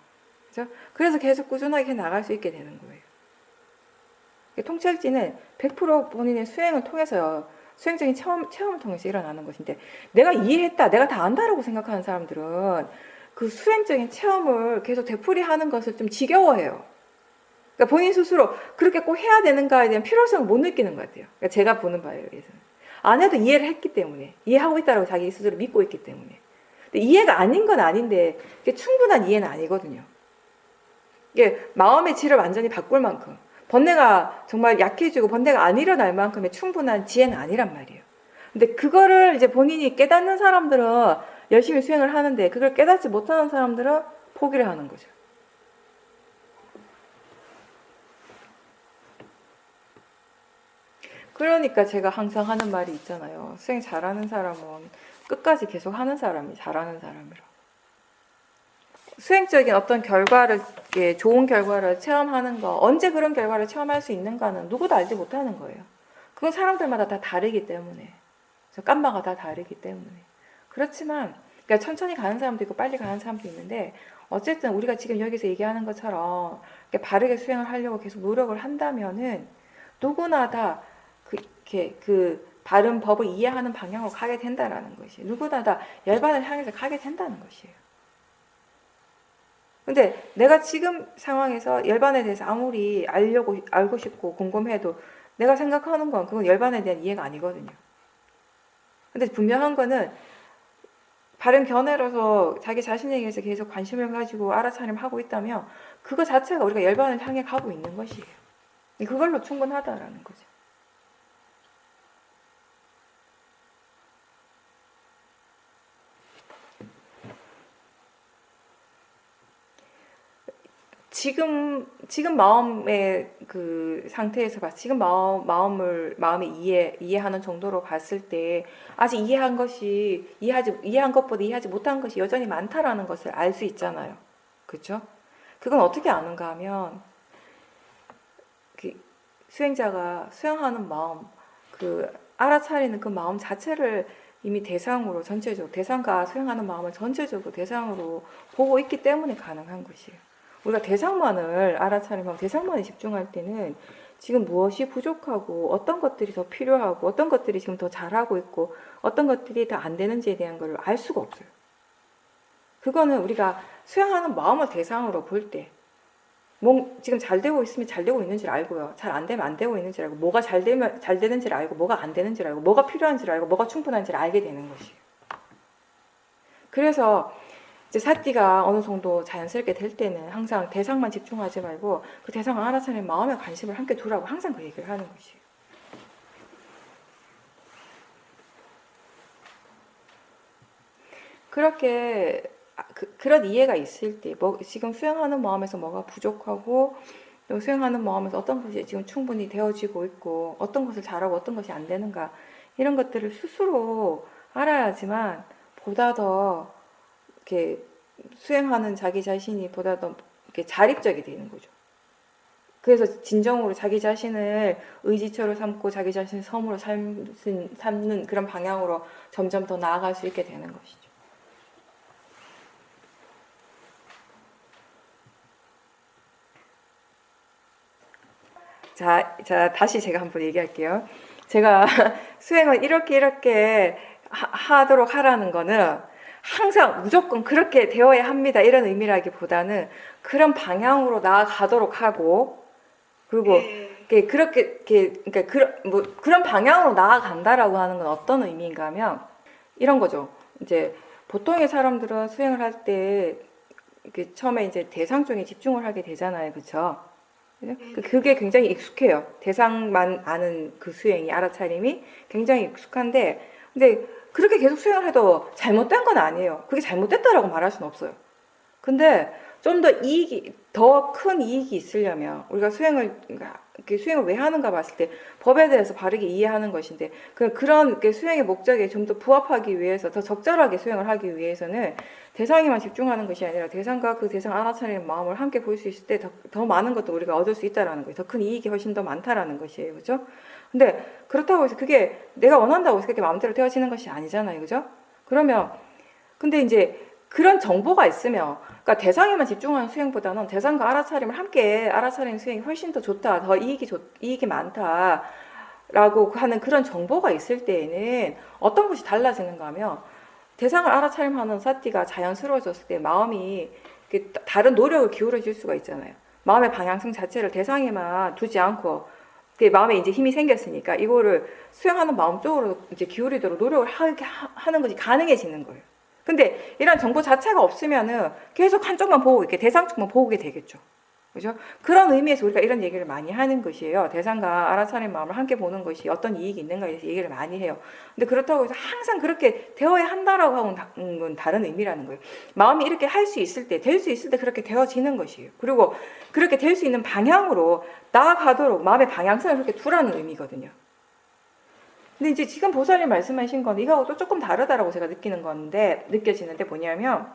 그렇죠? 그래서 계속 꾸준하게 해 나갈 수 있게 되는 거예요. 통찰지는 100% 본인의 수행을 통해서요. 수행적인 체험을 통해서 일어나는 것인데 내가 이해했다, 내가 다 안다라고 생각하는 사람들은 그 수행적인 체험을 계속 되풀이하는 것을 좀 지겨워해요. 그러니까 본인 스스로 그렇게 꼭 해야 되는가에 대한 필요성을 못 느끼는 것 같아요. 그러니까 제가 보는 바에 의해서는. 안 해도 이해를 했기 때문에, 이해하고 있다고 자기 스스로 믿고 있기 때문에. 근데 이해가 아닌 건 아닌데 이게 충분한 이해는 아니거든요. 이게 마음의 질을 완전히 바꿀 만큼 번뇌가 정말 약해지고 번뇌가 안 일어날 만큼의 충분한 지혜는 아니란 말이에요. 근데 그거를 이제 본인이 깨닫는 사람들은 열심히 수행을 하는데 그걸 깨닫지 못하는 사람들은 포기를 하는 거죠. 그러니까 제가 항상 하는 말이 있잖아요. 수행 잘하는 사람은 끝까지 계속 하는 사람이 잘하는 사람이라. 수행적인 어떤 결과를, 좋은 결과를 체험하는 거, 언제 그런 결과를 체험할 수 있는가는 누구도 알지 못하는 거예요. 그건 사람들마다 다 다르기 때문에. 깜마가 다 다르기 때문에. 그렇지만, 그러니까 천천히 가는 사람도 있고 빨리 가는 사람도 있는데, 어쨌든 우리가 지금 여기서 얘기하는 것처럼 바르게 수행을 하려고 계속 노력을 한다면은 누구나 다 그 바른 법을 이해하는 방향으로 가게 된다라는 것이에요. 누구나 다 열반을 향해서 가게 된다는 것이에요. 근데 내가 지금 상황에서 열반에 대해서 아무리 알고 싶고 궁금해도 내가 생각하는 건 그건 열반에 대한 이해가 아니거든요. 근데 분명한 거는 바른 견해로서 자기 자신에 대해서 계속 관심을 가지고 알아차림하고 있다면 그거 자체가 우리가 열반을 향해 가고 있는 것이에요. 그걸로 충분하다라는 거죠. 지금 마음의 그 상태에서 지금 마음을 이해하는 정도로 봤을 때 아직 이해한 것보다 이해하지 못한 것이 여전히 많다라는 것을 알 수 있잖아요. 그렇죠? 그건 어떻게 아는가 하면 그 수행자가 수행하는 마음, 그 알아차리는 그 마음 자체를 이미 대상으로 전체적으로 대상과 수행하는 마음을 전체적으로 대상으로 보고 있기 때문에 가능한 것이에요. 우리가 대상만을 알아차리면 대상만에 집중할 때는 지금 무엇이 부족하고 어떤 것들이 더 필요하고 어떤 것들이 지금 더 잘하고 있고 어떤 것들이 더 안 되는지에 대한 걸 알 수가 없어요. 그거는 우리가 수행하는 마음을 대상으로 볼 때 지금 잘 되고 있으면 잘 되고 있는지를 알고요. 잘 안 되면 안 되고 있는지를 알고 뭐가 잘 되는지를 알고 뭐가 안 되는지를 알고 뭐가 필요한지를 알고 뭐가 충분한지를 알게 되는 것이에요. 그래서 이제 사띠가 어느 정도 자연스럽게 될 때는 항상 대상만 집중하지 말고 그 대상을 알아차리는 마음의 관심을 함께 두라고 항상 그 얘기를 하는 것이에요. 그렇게 그런 이해가 있을 때 지금 수행하는 마음에서 뭐가 부족하고 또 수행하는 마음에서 어떤 것이 지금 충분히 되어지고 있고 어떤 것을 잘하고 어떤 것이 안 되는가 이런 것들을 스스로 알아야지만 보다 더 이렇게 수행하는 자기 자신이 보다 더 이렇게 자립적이 되는 거죠. 그래서 진정으로 자기 자신을 의지처로 삼고 자기 자신을 섬으로 삼는 그런 방향으로 점점 더 나아갈 수 있게 되는 것이죠. 자, 다시 제가 한번 얘기할게요. 제가 수행을 이렇게 하도록 하라는 거는 항상 무조건 그렇게 되어야 합니다. 이런 의미라기보다는 그런 방향으로 나아가도록 하고, 그리고 그러니까 그런 방향으로 나아간다라고 하는 건 어떤 의미인가 하면 이런 거죠. 이제 보통의 사람들은 수행을 할 때 처음에 이제 대상 쪽에 집중을 하게 되잖아요. 그렇죠? 그게 굉장히 익숙해요. 대상만 아는 그 수행이, 알아차림이 굉장히 익숙한데, 근데 그렇게 계속 수행을 해도 잘못된 건 아니에요. 그게 잘못됐다라고 말할 수는 없어요. 근데 좀 더 큰 이익이 있으려면 우리가 수행을 왜 하는가 봤을 때 법에 대해서 바르게 이해하는 것인데, 그런 수행의 목적에 좀 더 부합하기 위해서, 더 적절하게 수행을 하기 위해서는 대상에만 집중하는 것이 아니라 대상과 그 대상 알아차리는 마음을 함께 볼 수 있을 때 더 많은 것도 우리가 얻을 수 있다라는 거예요. 더 큰 이익이 훨씬 더 많다라는 것이에요. 그죠? 근데 그렇다고 해서 그게 내가 원한다고 해서 그렇게 마음대로 되어지는 것이 아니잖아요. 그죠? 그러면 근데 이제 그런 정보가 있으면, 그러니까 대상에만 집중하는 수행보다는 대상과 알아차림을 함께 알아차리는 수행이 훨씬 더 좋다, 더 이익이 많다라고 하는 그런 정보가 있을 때에는 어떤 것이 달라지는가 하면, 대상을 알아차림하는 사티가 자연스러워졌을 때 마음이 다른 노력을 기울여 줄 수가 있잖아요. 마음의 방향성 자체를 대상에만 두지 않고, 마음에 이제 힘이 생겼으니까 이거를 수행하는 마음 쪽으로 이제 기울이도록 노력을 하는 것이 가능해지는 거예요. 근데 이런 정보 자체가 없으면은 계속 한쪽만 보고 이렇게 대상 쪽만 보게 되겠죠. 그죠? 그런 의미에서 우리가 이런 얘기를 많이 하는 것이에요. 대상과 알아차린 마음을 함께 보는 것이 어떤 이익이 있는가에 대해서 얘기를 많이 해요. 근데 그렇다고 해서 항상 그렇게 되어야 한다라고 하는 건 다른 의미라는 거예요. 마음이 이렇게 할 수 있을 때, 될 수 있을 때 그렇게 되어지는 것이에요. 그리고 그렇게 될 수 있는 방향으로 나아가도록 마음의 방향성을 그렇게 두라는 의미거든요. 근데 이제 지금 보살님 말씀하신 건 이거하고 조금 다르다라고 제가 느껴지는데 뭐냐면,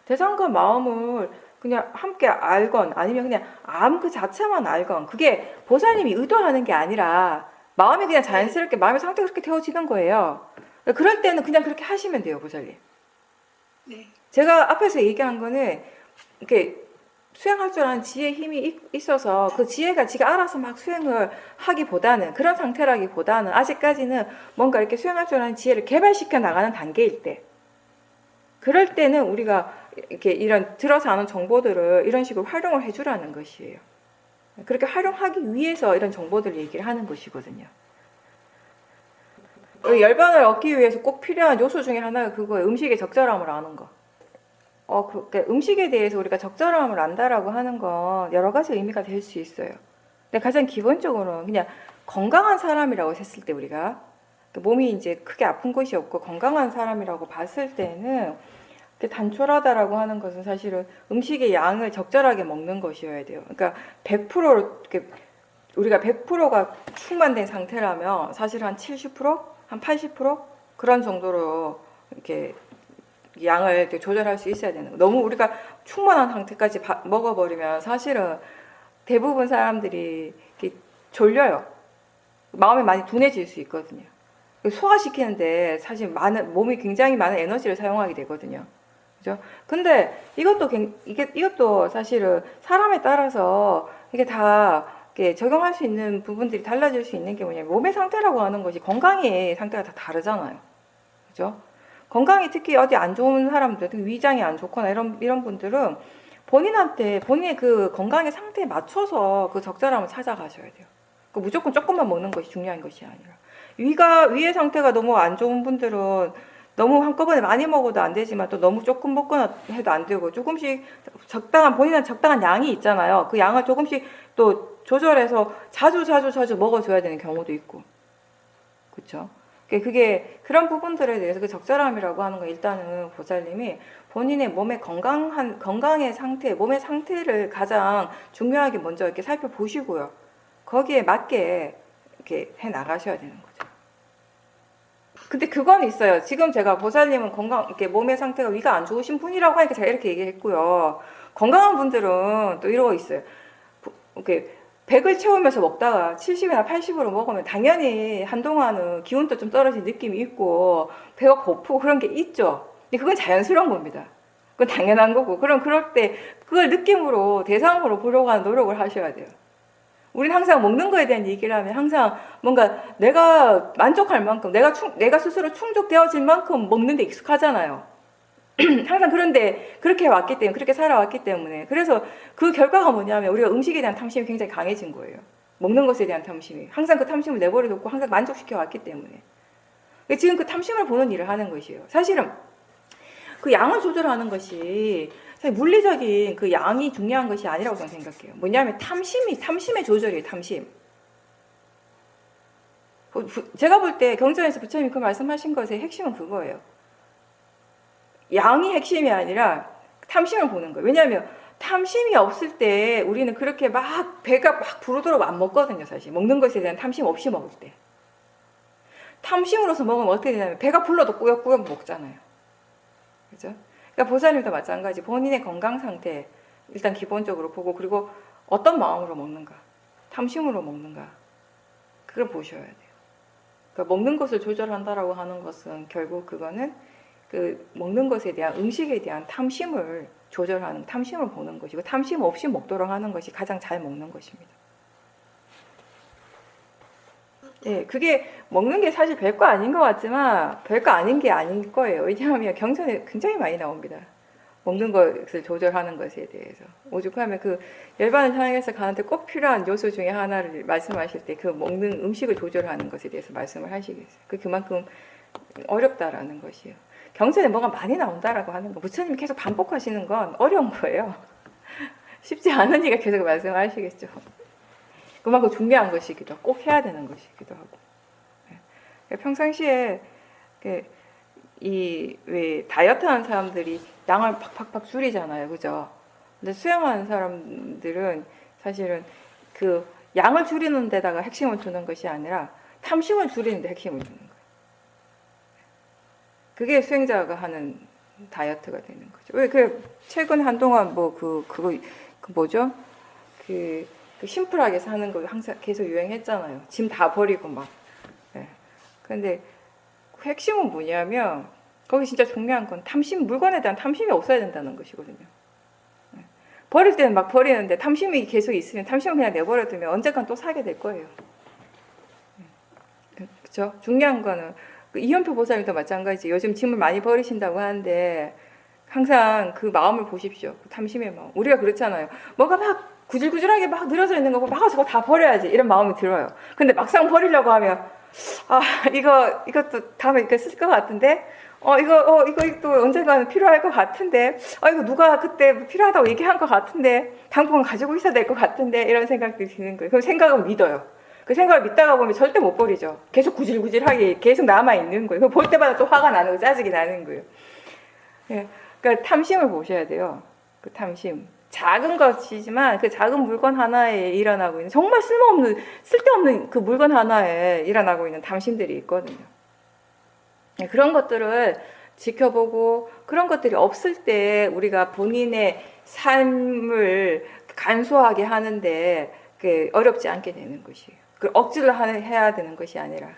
대상과 마음을 그냥 함께 알건 아니면 그냥 암 그 자체만 알건, 그게 보살님이 의도하는 게 아니라 마음이 그냥 자연스럽게 마음의 상태가 그렇게 되어지는 거예요. 그럴 때는 그냥 그렇게 하시면 돼요, 보살님. 네. 제가 앞에서 얘기한 거는 이렇게 수행할 줄 아는 지혜의 힘이 있어서 그 지혜가 지가 알아서 막 수행을 하기보다는, 그런 상태라기보다는 아직까지는 뭔가 이렇게 수행할 줄 아는 지혜를 개발시켜 나가는 단계일 때, 그럴 때는 우리가 이렇게 이런 들어서 아는 정보들을 이런 식으로 활용을 해주라는 것이에요. 그렇게 활용하기 위해서 이런 정보들을 얘기를 하는 것이거든요. 열반을 얻기 위해서 꼭 필요한 요소 중에 하나가 그거예요. 음식의 적절함을 아는 거. 그러니까 음식에 대해서 우리가 적절함을 안다라고 하는 건 여러 가지 의미가 될 수 있어요. 근데 가장 기본적으로는 그냥 건강한 사람이라고 했을 때, 우리가 몸이 이제 크게 아픈 것이 없고 건강한 사람이라고 봤을 때는 단촐하다라고 하는 것은 사실은 음식의 양을 적절하게 먹는 것이어야 돼요. 그러니까 100% 이렇게 우리가 100%가 충만된 상태라면 사실 한 70%, 한 80% 그런 정도로 이렇게 양을 조절할 수 있어야 되는 거예요. 너무 우리가 충만한 상태까지 먹어버리면 사실은 대부분 사람들이 이렇게 졸려요. 마음이 많이 둔해질 수 있거든요. 소화시키는데 사실 몸이 굉장히 많은 에너지를 사용하게 되거든요. 그죠? 근데 이것도 사실은 사람에 따라서 이게 다 이렇게 적용할 수 있는 부분들이 달라질 수 있는 게 뭐냐면, 몸의 상태라고 하는 것이 건강의 상태가 다 다르잖아요. 그죠? 건강이 특히 어디 안 좋은 사람들, 위장이 안 좋거나 이런 분들은 본인의 그 건강의 상태에 맞춰서 그 적절함을 찾아가셔야 돼요. 무조건 조금만 먹는 것이 중요한 것이 아니라, 위의 상태가 너무 안 좋은 분들은 너무 한꺼번에 많이 먹어도 안 되지만 또 너무 조금 먹거나 해도 안 되고, 조금씩 본인은 적당한 양이 있잖아요. 그 양을 조금씩 또 조절해서 자주 먹어줘야 되는 경우도 있고, 그렇죠? 그게 그런 부분들에 대해서 그 적절함이라고 하는 건, 일단은 보살님이 본인의 몸의 건강의 상태, 몸의 상태를 가장 중요하게 먼저 이렇게 살펴보시고요. 거기에 맞게 이렇게 해 나가셔야 되는 거죠. 근데 그건 있어요. 지금 제가 보살님은 이렇게 몸의 상태가 위가 안 좋으신 분이라고 하니까 제가 이렇게 얘기했고요. 건강한 분들은 또 이러고 있어요. 이렇게 100을 채우면서 먹다가 70이나 80으로 먹으면 당연히 한동안은 기운도 좀 떨어진 느낌이 있고 배가 고프고 그런 게 있죠. 근데 그건 자연스러운 겁니다. 그건 당연한 거고, 그럴 때 그걸 느낌으로, 대상으로 보려고 하는 노력을 하셔야 돼요. 우리는 항상 먹는 거에 대한 얘기를 하면 항상 뭔가 내가 만족할 만큼, 내가 스스로 충족되어질 만큼 먹는 데 익숙하잖아요. 항상 그런데 그렇게 왔기 때문에, 그렇게 살아왔기 때문에. 그래서 그 결과가 뭐냐면 우리가 음식에 대한 탐심이 굉장히 강해진 거예요. 먹는 것에 대한 탐심이. 항상 그 탐심을 내버려뒀고 항상 만족시켜 왔기 때문에. 지금 그 탐심을 보는 일을 하는 것이에요. 사실은 그 양을 조절하는 것이 사실 물리적인 그 양이 중요한 것이 아니라고 저는 생각해요. 뭐냐면 탐심의 조절이에요. 탐심. 제가 볼 때 경전에서 부처님이 그 말씀하신 것의 핵심은 그거예요. 양이 핵심이 아니라 탐심을 보는 거예요. 왜냐하면 탐심이 없을 때 우리는 그렇게 막 배가 막 부르도록 안 먹거든요. 사실 먹는 것에 대한 탐심 없이 먹을 때. 탐심으로서 먹으면 어떻게 되냐면 배가 불러도 꾸역꾸역 먹잖아요. 그죠? 그러니까 보살님도 마찬가지. 본인의 건강 상태 일단 기본적으로 보고, 그리고 어떤 마음으로 먹는가, 탐심으로 먹는가, 그걸 보셔야 돼요. 그러니까 먹는 것을 조절한다라고 하는 것은 결국 그거는 그 먹는 것에 대한, 음식에 대한 탐심을 조절하는, 탐심을 보는 것이고, 탐심 없이 먹도록 하는 것이 가장 잘 먹는 것입니다. 네, 그게 먹는 게 사실 별거 아닌 것 같지만 별거 아닌 게 아닐 거예요. 왜냐하면 경전에 굉장히 많이 나옵니다. 먹는 것을 조절하는 것에 대해서. 오죽하면 그 열반을 향해서 가는데 꼭 필요한 요소 중에 하나를 말씀하실 때 그 먹는 음식을 조절하는 것에 대해서 말씀을 하시겠어요. 그만큼 어렵다라는 것이에요. 경전에 뭐가 많이 나온다라고 하는 거, 부처님이 계속 반복하시는 건 어려운 거예요. 쉽지 않으니까 계속 말씀하시겠죠. 그만큼 중요한 것이기도 하고 꼭 해야 되는 것이기도 하고. 평상시에 왜 다이어트 하는 사람들이 양을 팍팍팍 줄이잖아요. 그죠? 근데 수영하는 사람들은 사실은 그 양을 줄이는 데다가 핵심을 두는 것이 아니라 탐심을 줄이는 데 핵심을 두는 거예요. 그게 수행자가 하는 다이어트가 되는 거죠. 왜 최근 한동안 그거 뭐죠? 그 심플하게 사는 거 항상 계속 유행했잖아요. 짐 다 버리고 막. 네. 근데 핵심은 뭐냐면 거기 진짜 중요한 건 물건에 대한 탐심이 없어야 된다는 것이거든요. 네. 버릴 때는 막 버리는데 탐심이 계속 있으면, 탐심을 그냥 내버려두면 언젠간 또 사게 될 거예요. 네. 그렇죠? 중요한 거는 이현표 보살님도 마찬가지. 요즘 짐을 많이 버리신다고 하는데 항상 그 마음을 보십시오. 그 탐심의 마음. 우리가 그렇잖아요. 뭐가 막 구질구질하게 막 늘어져 있는 거 보고 막 저거 다 버려야지 이런 마음이 들어요. 근데 막상 버리려고 하면 이것도 다음에 이렇게 쓸 것 같은데, 이거 또 언젠가는 필요할 것 같은데, 이거 누가 그때 필요하다고 얘기한 것 같은데, 당분간 가지고 있어야 될 것 같은데, 이런 생각들이 드는 거예요. 그럼 생각은 믿어요. 그 생각을 믿다가 보면 절대 못 버리죠. 계속 구질구질하게 계속 남아있는 거예요. 볼 때마다 또 화가 나는 거, 짜증이 나는 거예요. 예. 그러니까 탐심을 보셔야 돼요. 그 탐심. 작은 것이지만 그 작은 물건 하나에 일어나고 있는, 정말 쓸데없는 그 물건 하나에 일어나고 있는 탐심들이 있거든요. 그런 것들을 지켜보고, 그런 것들이 없을 때 우리가 본인의 삶을 간소하게 하는데 어렵지 않게 되는 것이에요. 그 억지로 해야 되는 것이 아니라.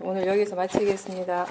오늘 여기서 마치겠습니다.